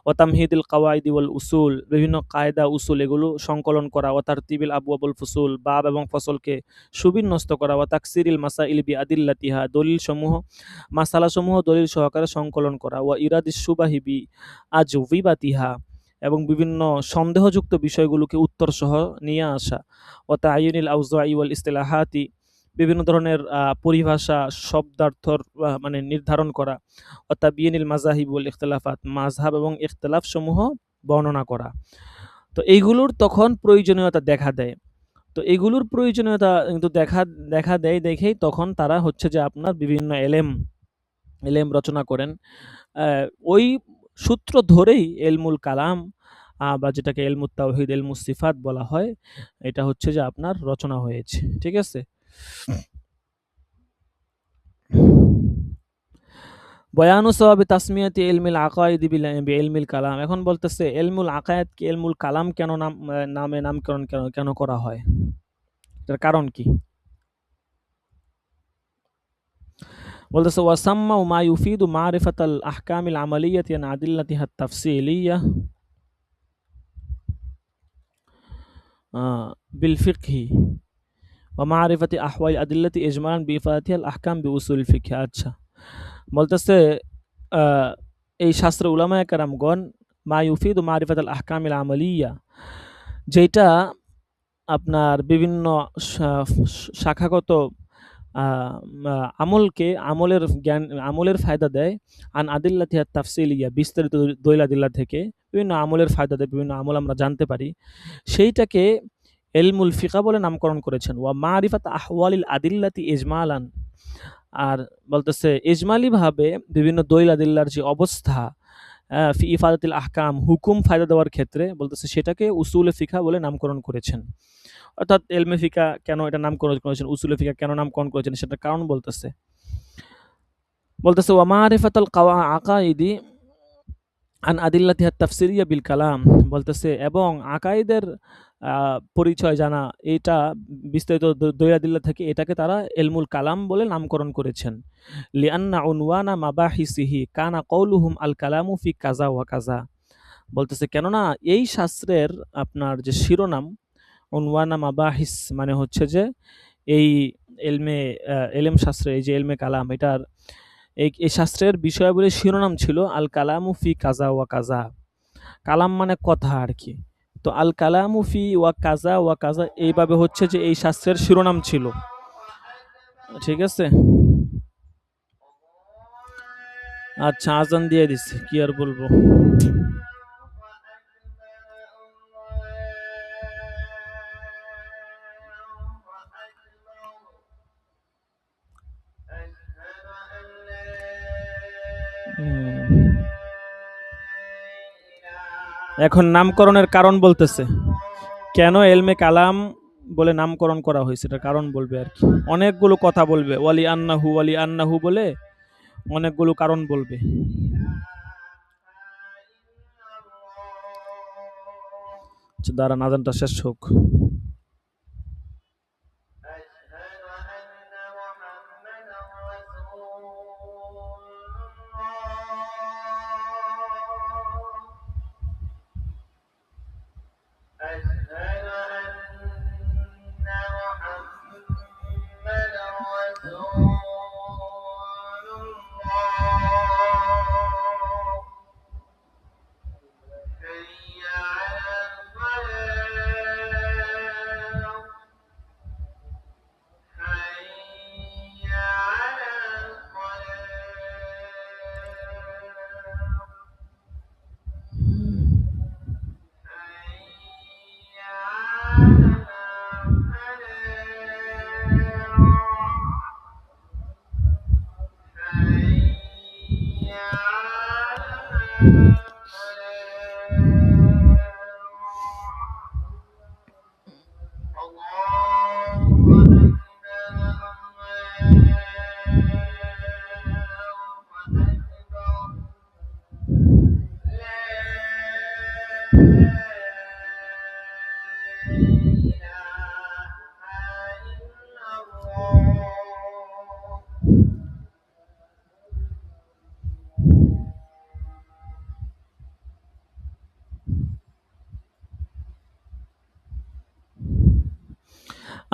ও তামহিদুল কাওয়াইদি ওয়াল উসুল, বিভিন্ন কায়দা উসুল এগুলো সংকলন করা। ও তারতিবিল আবওয়াবুল ফুসুল, বাব এবং ফসলকে সুবিন্যস্ত করা। ও তাকসিরিল মাসাইল বি আদিল্লাতিহা, দলিল সমূহ মাসালাসমূহ দলিল সহকারে সংকলন করা। ও ইরাদিস সুবাহি বি আজউবিবাতিহা, এবং বিভিন্ন সন্দেহযুক্ত বিষয়গুলোকে উত্তর সহ নিয়ে আসা। ও তাআয়িনুল আউযাই ওয়াল ইসতিলাহাতি, বিভিন্ন ধরনের পরিভাষা শব্দার্থর মানে নির্ধারণ করা। ও তাবিয়িনুল মাযাহিব ওয়াল ইখতিলাফাত, মাযহাব এবং ইখতিলাফ সমূহ বর্ণনা করা। তো এইগুলোর তখন প্রয়োজনীয়তা দেখা দেয়। তো এগুলোর প্রয়োজনীয়তা কিন্তু দেখা দেয় দেখেই তখন তারা হচ্ছে যে আপনার বিভিন্ন এলেম রচনা করেন। ওই সূত্র ধরেই এলমুল কালাম, বা যেটাকে এলমুত তাওহীদ, এলমুস সিফাত বলা হয়, এটা হচ্ছে যে আপনার রচনা হয়েছে। ঠিক আছে? বয়ানু সওয়াবি তাসমিয়াতি ইলমিল আকায়েদ বিইলমিল কালাম, এখন বলতেছে ইলমুল আকায়েদকে ইলমুল কালাম কেন নামে নামকরণ কেন করা হয়? এটার কারণ কি? বলতেছে ওয়াসাম্মাউ মা ইউফিদু মারিফাতাল আহকামিল আমালিয়াতি আন আদিল্লাতিহা তাফসিলিয়া বিল ফিকহি ওয়া মারিফাতি আহওয়াল আদিল্লাতি ইজমালান বিইফাদাতিহাল আহকাম বিউসুল ফিকহ। আচ্ছা, বলতেছে এই শাস্ত্র উলামায়ে কেরামগণ মা ইউফিদু মারিফাতাল আহকামিল আমালিয়া, যেটা আপনার বিভিন্ন শাখাগত আমলকে আমলের ফায়দা দেয়। আন আদিল্লাতিহা তাফসিলিয়া, বিস্তারিত দলিল আদিল্লা থেকে বিভিন্ন আমলের ফায়দা দেয়, বিভিন্ন আমল আমরা জানতে পারি, সেইটাকে ইলমুল ফিকহ বলে নামকরণ করেছেন। ওয়া মারিফাত আহওয়ালিল আদিল্লাতি ইজমালান, আর বলতেছে ইজমালিভাবে বিভিন্ন দলিল আদিল্লার যে অবস্থা ফি ইফাদাতিল আহকাম, হুকুম ফায়দা দেওয়ার ক্ষেত্রে, বলতেছে সেটাকে উসুলে ফিকহ বলে নামকরণ করেছেন। অর্থাৎ এলমে ফিকহ কেন এটা নামকরণ করেছেন, উসুলে ফিকহ কেন নামকরণ করেছেন, সেটার কারণ বলতেছে ওয়া মারিফাতুল আকাইদি আন আদিল্লাতিহা তাফসিরিয়া বিল কালাম, বলতেছে এবং আকাইদের পরিচয় জানা, এটা বিস্তারিত দলিল আদিল্লা থেকে এটাকে তারা ইলমুল কালাম বলে নামকরণ করেছেন। লিআন্না উনওয়ানা মাবাহিসিহি কানা কওলুহুম আল কালামু ফি কাযা ওয়া কাযা, বলতেছে কেননা এই শাস্ত্রের আপনার যে শিরোনাম, উনওয়ানা মাবাহিস মানে হচ্ছে যে এই এলেম শাস্ত্রে, এই যে এলমে কালাম, এটার এই শাস্ত্রের বিষয়াবলীর শিরোনাম ছিল আল কালামু ফি কাযা ওয়া কাযা। কালাম মানে কথা আর কি। তো আল কালামু ফি ওয়া কাযা এইভাবে হচ্ছে যে এই শাস্ত্রের শিরোনাম ছিল। ঠিক আছে? আচ্ছা, আজান দিয়ে দিছে, কি আর বলবো। এখন নামকরণের কারণ বলতেছে, কেন এলমে কালাম বলে নামকরণ করা হয়েছে, এটার কারণ বলবে আর কি। অনেকগুলো কথা বলবে, ওয়ালি আন্নাহু বলে অনেকগুলো কারণ বলবে। দাঁড়ান, আজানটা শেষ হোক।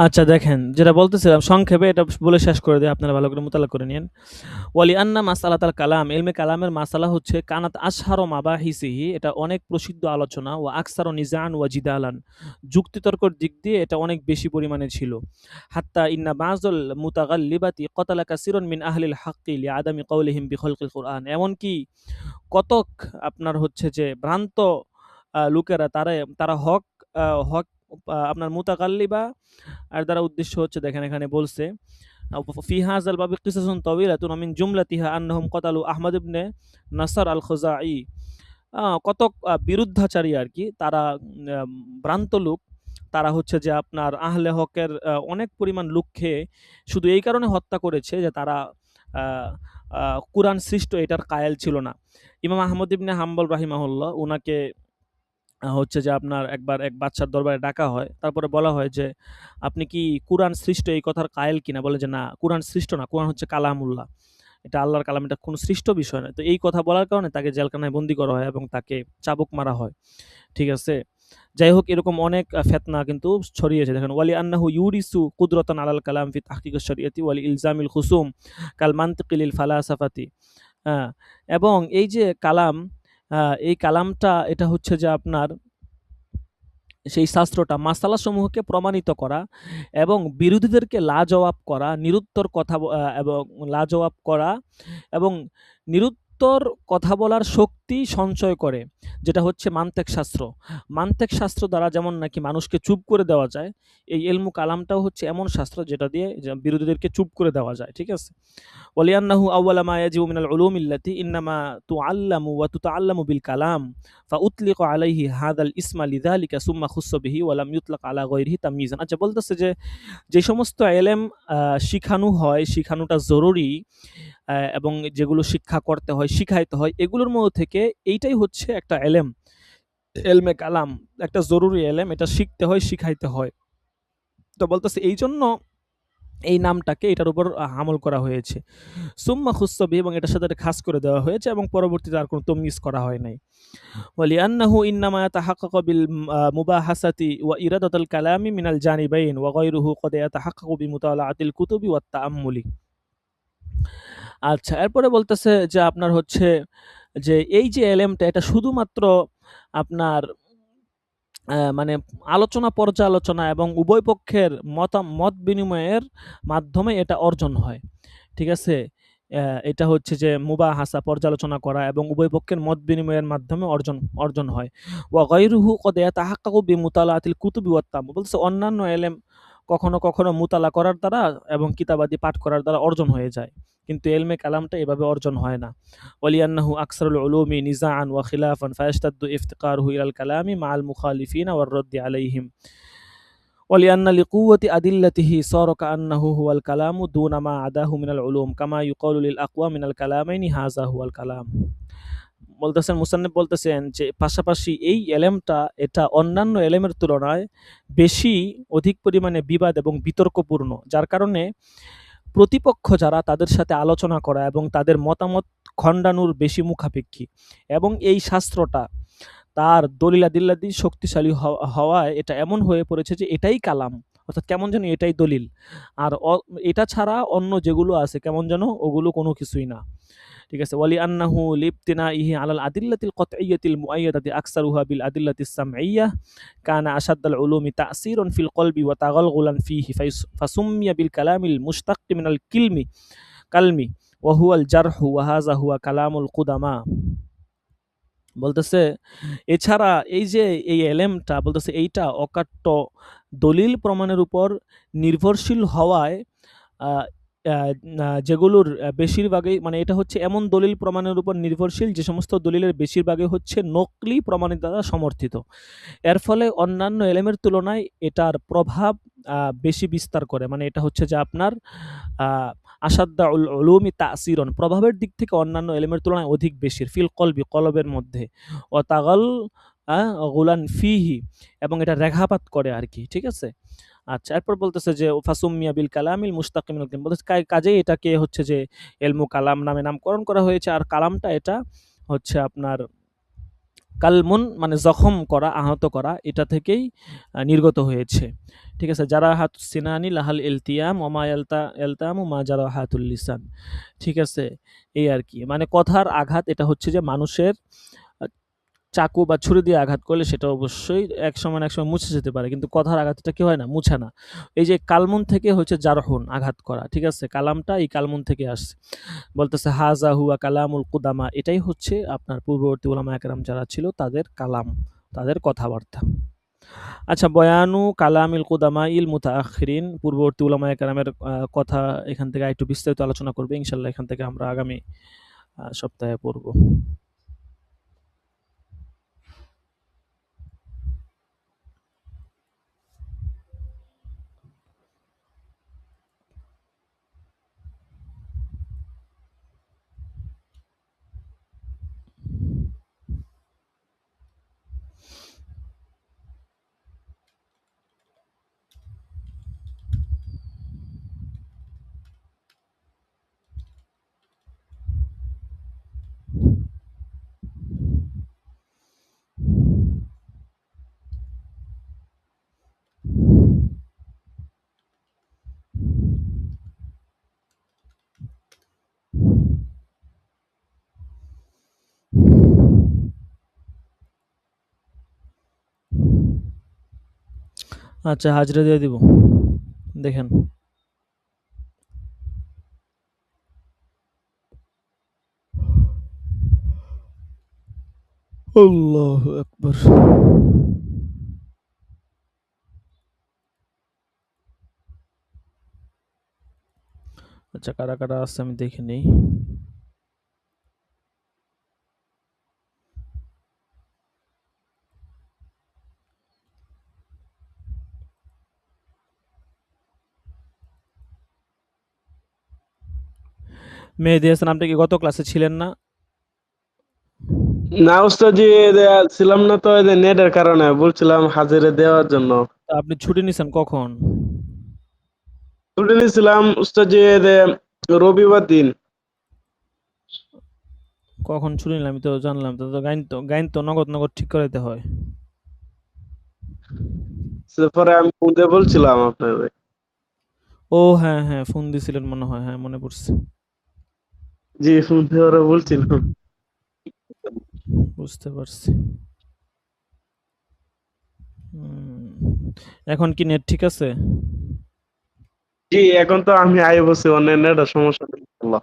আচ্ছা দেখেন, যেটা বলতেছিলাম সংক্ষেপে এটা বলে শেষ করে দিই, আপনারা ভালো করে মোতালা করে নিন। ওয়ালি আন্না মাসালাতাল কালাম, ইলমে কালামের মাসালা হচ্ছে কানাত আশহারু মাবাহিসিহি, এটা অনেক প্রসিদ্ধ আলোচনা, ও আকসারু নিজান ওয়া জিদালান, যুক্তিতর্কর দিক দিয়ে এটা অনেক বেশি পরিমাণে ছিল। হাত্তা ইন্না বাযুল মুতাগাল্লিবাতি কতালা কাসিরুন মিন আহলিল হাক্কি লিআদামি কওলিহিম বিখলকিল কুরআন, এমনকি কতক আপনার হচ্ছে যে ভ্রান্ত লোকেরা তারা হক আপনার মুতাকাল্লিবা আর দ্বারা উদ্দেশ্য হচ্ছে, দেখেন এখানে বলছে ফি হাযাল বাবি কিসাসুন তাওয়িলাতুন মিন জুমলাতিহা আন্নাহুম ক্বাতালু আহমদ ইবনে নাসর আল খুজাই, কতক বিরুদ্ধাচারী আর কি, তারা ভ্রান্ত লোক, তারা হচ্ছে যে আপনার আহলে হকের অনেক পরিমাণ লোককে শুধু এই কারণে হত্যা করেছে যে তারা আহ, কুরআন সৃষ্ট এটার কায়েল ছিল না। ইমাম আহমদ ইবনে হাম্বল রাহিমাহুল্লাহ উনাকে হচ্ছে যে আপনার একবার এক বাদশার দরবারে ডাকা হয়, তারপরে বলা হয় যে আপনি কি কুরআন সৃষ্ট এই কথার কায়েল কিনা? বলে যে না, কুরআন সৃষ্ট না, কুরআন হচ্ছে কালামুল্লাহ, এটা আল্লাহর কালাম, এটা কোনো সৃষ্ট বিষয় নয়। তো এই কথা বলার কারণে তাকে জেলখানায় বন্দী করা হয় এবং তাকে চাবুক মারা হয়। ঠিক আছে, যাই হোক এরকম অনেক ফেতনা কিন্তু ছড়িয়েছে। দেখেন ওয়ালি আন্নাহু ইউরিসু কুদরতান আলাল কালাম ফি তাহকিকিশ শরিয়তি ওয়ালি ইলজামিল খুসুম কাল মানতিকি লিল ফালাসাফাতি। হ্যাঁ, এবং এই যে কালাম, এই কালামটা এটা হচ্ছে যে আপনার সেই শাস্ত্রটা মাসালা সমূহকে প্রমাণিত করা এবং বিরোধীদেরকে লাজবাব করা, নিরুত্তর কথা এবং লাজবাব করা এবং নিরুত্তর কথা বলার শক্তি সঞ্চয় করে, যেটা হচ্ছে মান্তেক শাস্ত্র। মান্তেক শাস্ত্র দ্বারা যেমন নাকি মানুষকে চুপ করে দেওয়া যায়, এই ইলমু কালামটাও হচ্ছে এমন শাস্ত্র যেটা দিয়ে বিরোধীদেরকে চুপ করে দেওয়া যায়। ঠিক আছে, ওয়ালিয়ান্নাহু আউওয়ালা মা ইয়াজিবু মিনাল উলুমিল্লাতি ইন্নামা তুআল্লামু ওয়া তুতাআল্লামু বিল কালাম ফাউতলিকা আলাইহি হাযাল ইসমা লিযালিকা সুম্মা খুসসা বিহি ওয়া লাম ইউতলাক আলা গায়রিহি তাময়িজান। আচ্ছা বলতেছে যে যে সমস্ত ইলম শিখানো হয়, শিখানোটা জরুরি, এবং যেগুলো শিক্ষা করতে হয়, শিখাইতে হয়, এগুলোর মধ্যে থেকে এইটাই হচ্ছে একটা ইলম, ইলমে কালাম একটা জরুরি ইলম, এটা শিখতে হয়, শিখাইতে হয়। তো বলতেছে এই জন্য এই নামটাকে এটার উপর আমল করা হয়েছে। সুম্মা খুসসা বিহি, এবং এটার সাথে এটা খাস করে দেওয়া হয়েছে এবং পরবর্তীতে আর কোনো তময়িজ করা হয় নাই। ওয়ালিআন্নাহু ইন্নামা ইয়াতাহাক্কাকু বিল মুবাহাসাতি ওয়া ইরাদাতুল কালামি মিনাল জানিবাইন ওয়া গায়রুহু ক্বাদ ইয়াতাহাক্কাকু বিমুতালাআতিল কুতুবি ওয়াত তাআম্মুলি। আচ্ছা, এরপরে বলতেছে যে আপনার হচ্ছে যে এই যে ইলমটা এটা শুধুমাত্র আপনার মানে আলোচনা, পর্যালোচনা এবং উভয় পক্ষের মত বিনিময়ের মাধ্যমে এটা অর্জন হয়। ঠিক আছে? এটা হচ্ছে যে মুবাহাসা, পর্যালোচনা করা এবং উভয় পক্ষের মত বিনিময়ের মাধ্যমে অর্জন হয়। ওয়া গায়রুহু ক্বাদ ইয়াতাহাক্কাকু বিমুতালাআতিল কুতুবি ওয়াত তায়াম্মুল, বলছে অন্যান্য ইলম কখনো কখনো মুতালা করার দ্বারা এবং কিতাবাদি পাঠ করার দ্বারা অর্জন হয়ে যায়। কিন্তু ইলমে কালামটা এভাবে অর্জন হয় না। ওয়ালিআন্নাহু আকসারুল উলুমি নিজাআন ওয়া খিলাফান ফায়াশতাদ্দু ইফতিকারুহু ইলাল কালামি মাআল মুখালিফিনা ওয়ার রাদ্দি আলাইহিম। ولأن لقوة أدلته صار كأنه هو الكلام دون ما عداه من العلوم كما يقال للأقوى من الكلامين هذا هو الكلام। বলতেছেন মুসান্নিফ বলতেছেন যে পাশাপাশি এই এলেমটা এটা অন্যান্য এলেমের তুলনায় বেশি অধিক পরিমাণে বিবাদ এবং বিতর্কপূর্ণ, যার কারণে প্রতিপক্ষ যারা তাদের সাথে আলোচনা করা এবং তাদের মতামত খণ্ডানোর বেশি মুখাপেক্ষী, এবং এই শাস্ত্রটা তার দলিলাদিল্লাদি শক্তিশালী হওয়ায় এটা এমন হয়ে পড়েছে যে এটাই কালাম, অর্থাৎ কেমন যেন এটাই দলিল, আর এটা ছাড়া অন্য যেগুলো আছে কেমন যেন ওগুলো কোনো কিছুই না। ঠিক আছে, ওয়ালি আন্নাহু লিবতিনাইহি আলাল আদিল্লাতিল কতইয়াতিল মুআইয়াদাতি আকসারুহা বিল আদিল্লাতিস সামঈয়্যাহ কানা আশাদ্দাল উলুমি তা'সীরান ফিল কলবি ওয়া তাগালগুলান ফীহি ফাসুম্মিয়া বিল কালামিল মুশতাক্কি মিনাল কালমি ওয়া হুয়াল জারহু ওয়া হাযা হুয়া কালামুল কুদামা। বলতেছে এছাড়া এই যে এই এলেমটা বলতেছে এইটা অকাট্য দলিল প্রমাণের উপর নির্ভরশীল হওয়ায় যেগুলোর বেশিরভাগই মানে এটা হচ্ছে এমন দলিল প্রমাণের উপর নির্ভরশীল যে সমস্ত দলিলের বেশিরভাগই হচ্ছে নকলি প্রমাণের দ্বারা সমর্থিত। এর ফলে অন্যান্য এলেমের তুলনায় এটার প্রভাব বেশি বিস্তার করে, মানে এটা হচ্ছে যে আপনার আসাদ্দাউল উলুমি তা'সীরান প্রভাবের দিক থেকে অন্যান্য এলেমের তুলনায় অধিক বেশি, ফিল কলবি কলবের মধ্যে, ও তাগাল গুলান ফিহি এবং এটা রেখাপাত করে আর কি। ঠিক আছে, আচ্ছা এরপর বলতেছে যে ফাসুম্মিয়া বিল কালামিল মুশতাক্কি মিনাল কালাম, বলতেছে কাজে এটাকে হচ্ছে যে ইলমু কালাম নামে নামকরণ করা হয়েছে, আর কালামটা এটা হচ্ছে আপনার কালমুন মানে জখম করা, আহত করা, এটা থেকেই নির্গত হয়েছে। ঠিক আছে, যারা হাত সিনানি লাহাল ইলতিয়াম ওমা এলতামু মা যারা হাতুল লিসান। ঠিক আছে, এই আর কি, মানে কথার আঘাত এটা হচ্ছে যে মানুষের চাকু বা ছুরি দিয়ে আঘাত করলে সেটা অবশ্যই এক সময় না এক সময় মুছে যেতে পারে, কিন্তু কথার আঘাতটা কি হয় না, মুছে না। এই যে কালমুন থেকে হচ্ছে জারহুন আঘাত করা, ঠিক আছে, কালামটা এই কালমুন থেকে আসছে। বলতেছে হাজা হুয়া কালামুল কুদামা, এটাই হচ্ছে আপনার পূর্ববর্তী উলামা একরাম যারা ছিল তাদের কালাম, তাদের কথাবার্তা। আচ্ছা, বয়ানু কালামিল কুদামা ইল মুতাআখিরিন, পূর্ববর্তী উলামা একরামের কথা এখান থেকে একটু বিস্তারিত আলোচনা করবে ইনশাআল্লাহ, এখান থেকে আমরা আগামী সপ্তাহে পড়ব। আচ্ছা, হাজরা দিয়ে দিব, দেখেন। আল্লাহু আকবার। আচ্ছা, কারা কারা আছে আমি দেখে নেই। মেহেদী হাসান, আপনি কি গত ক্লাসে ছিলেন না? না উস্তাদ জি, ছিলাম না তো, নেটের কারণে বলছিলাম হাজিরা দেওয়ার জন্য। তা আপনি ছুটি নিছেন কখন? ছুটি নিয়েছিলাম উস্তাদ জি, রবিবার দিন। কখন ছুটি নিলাম আমি তো জানলাম, তো গাইন তো নগদ নগদ ঠিক করাইতে হয়। পরে আমি ফোন দিয়ে বলছিলাম আপনার। ও হ্যাঁ হ্যাঁ, ফোন দিছিলেন মনে হয়, হ্যাঁ মনে পড়ছে। জি, ফোন দিয়ে ওরা বলছিলাম। বুঝতে পারছি। এখন কি নেট ঠিক আছে? জি, এখন তো আমি আই বসে অনেক নেটের সমস্যা নেই, আল্লাহ।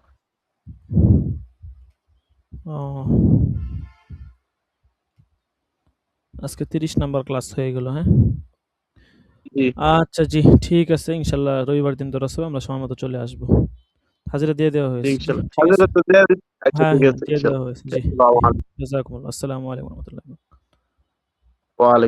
ও, আজকে 30 নাম্বার ক্লাস হয়ে গেল, হ্যাঁ। জি। আচ্ছা জি, ঠিক আছে, ইনশাল্লাহ রবিবার দিন দরস হবে, আমরা সময় মতো চলে আসবো। হাজিরা দিয়ে দেওয়া জি, হয়েছে। জি, ইনশাআল্লাহ। ঠিক হাজিরা আছে। তো দেয়া আচ্ছা হ্যাঁ, ঠিক হ্যাঁ, আছে দিয়ে দেওয়া ইনশাআল্লাহ। হয়েছে। জি, জি। আসসালামু আলাইকুম। জাযাকুমুল্লাহ। আসসালামু আলাইকুম ওয়া রাহমাতুল্লাহি। ওয়া আলাইকুম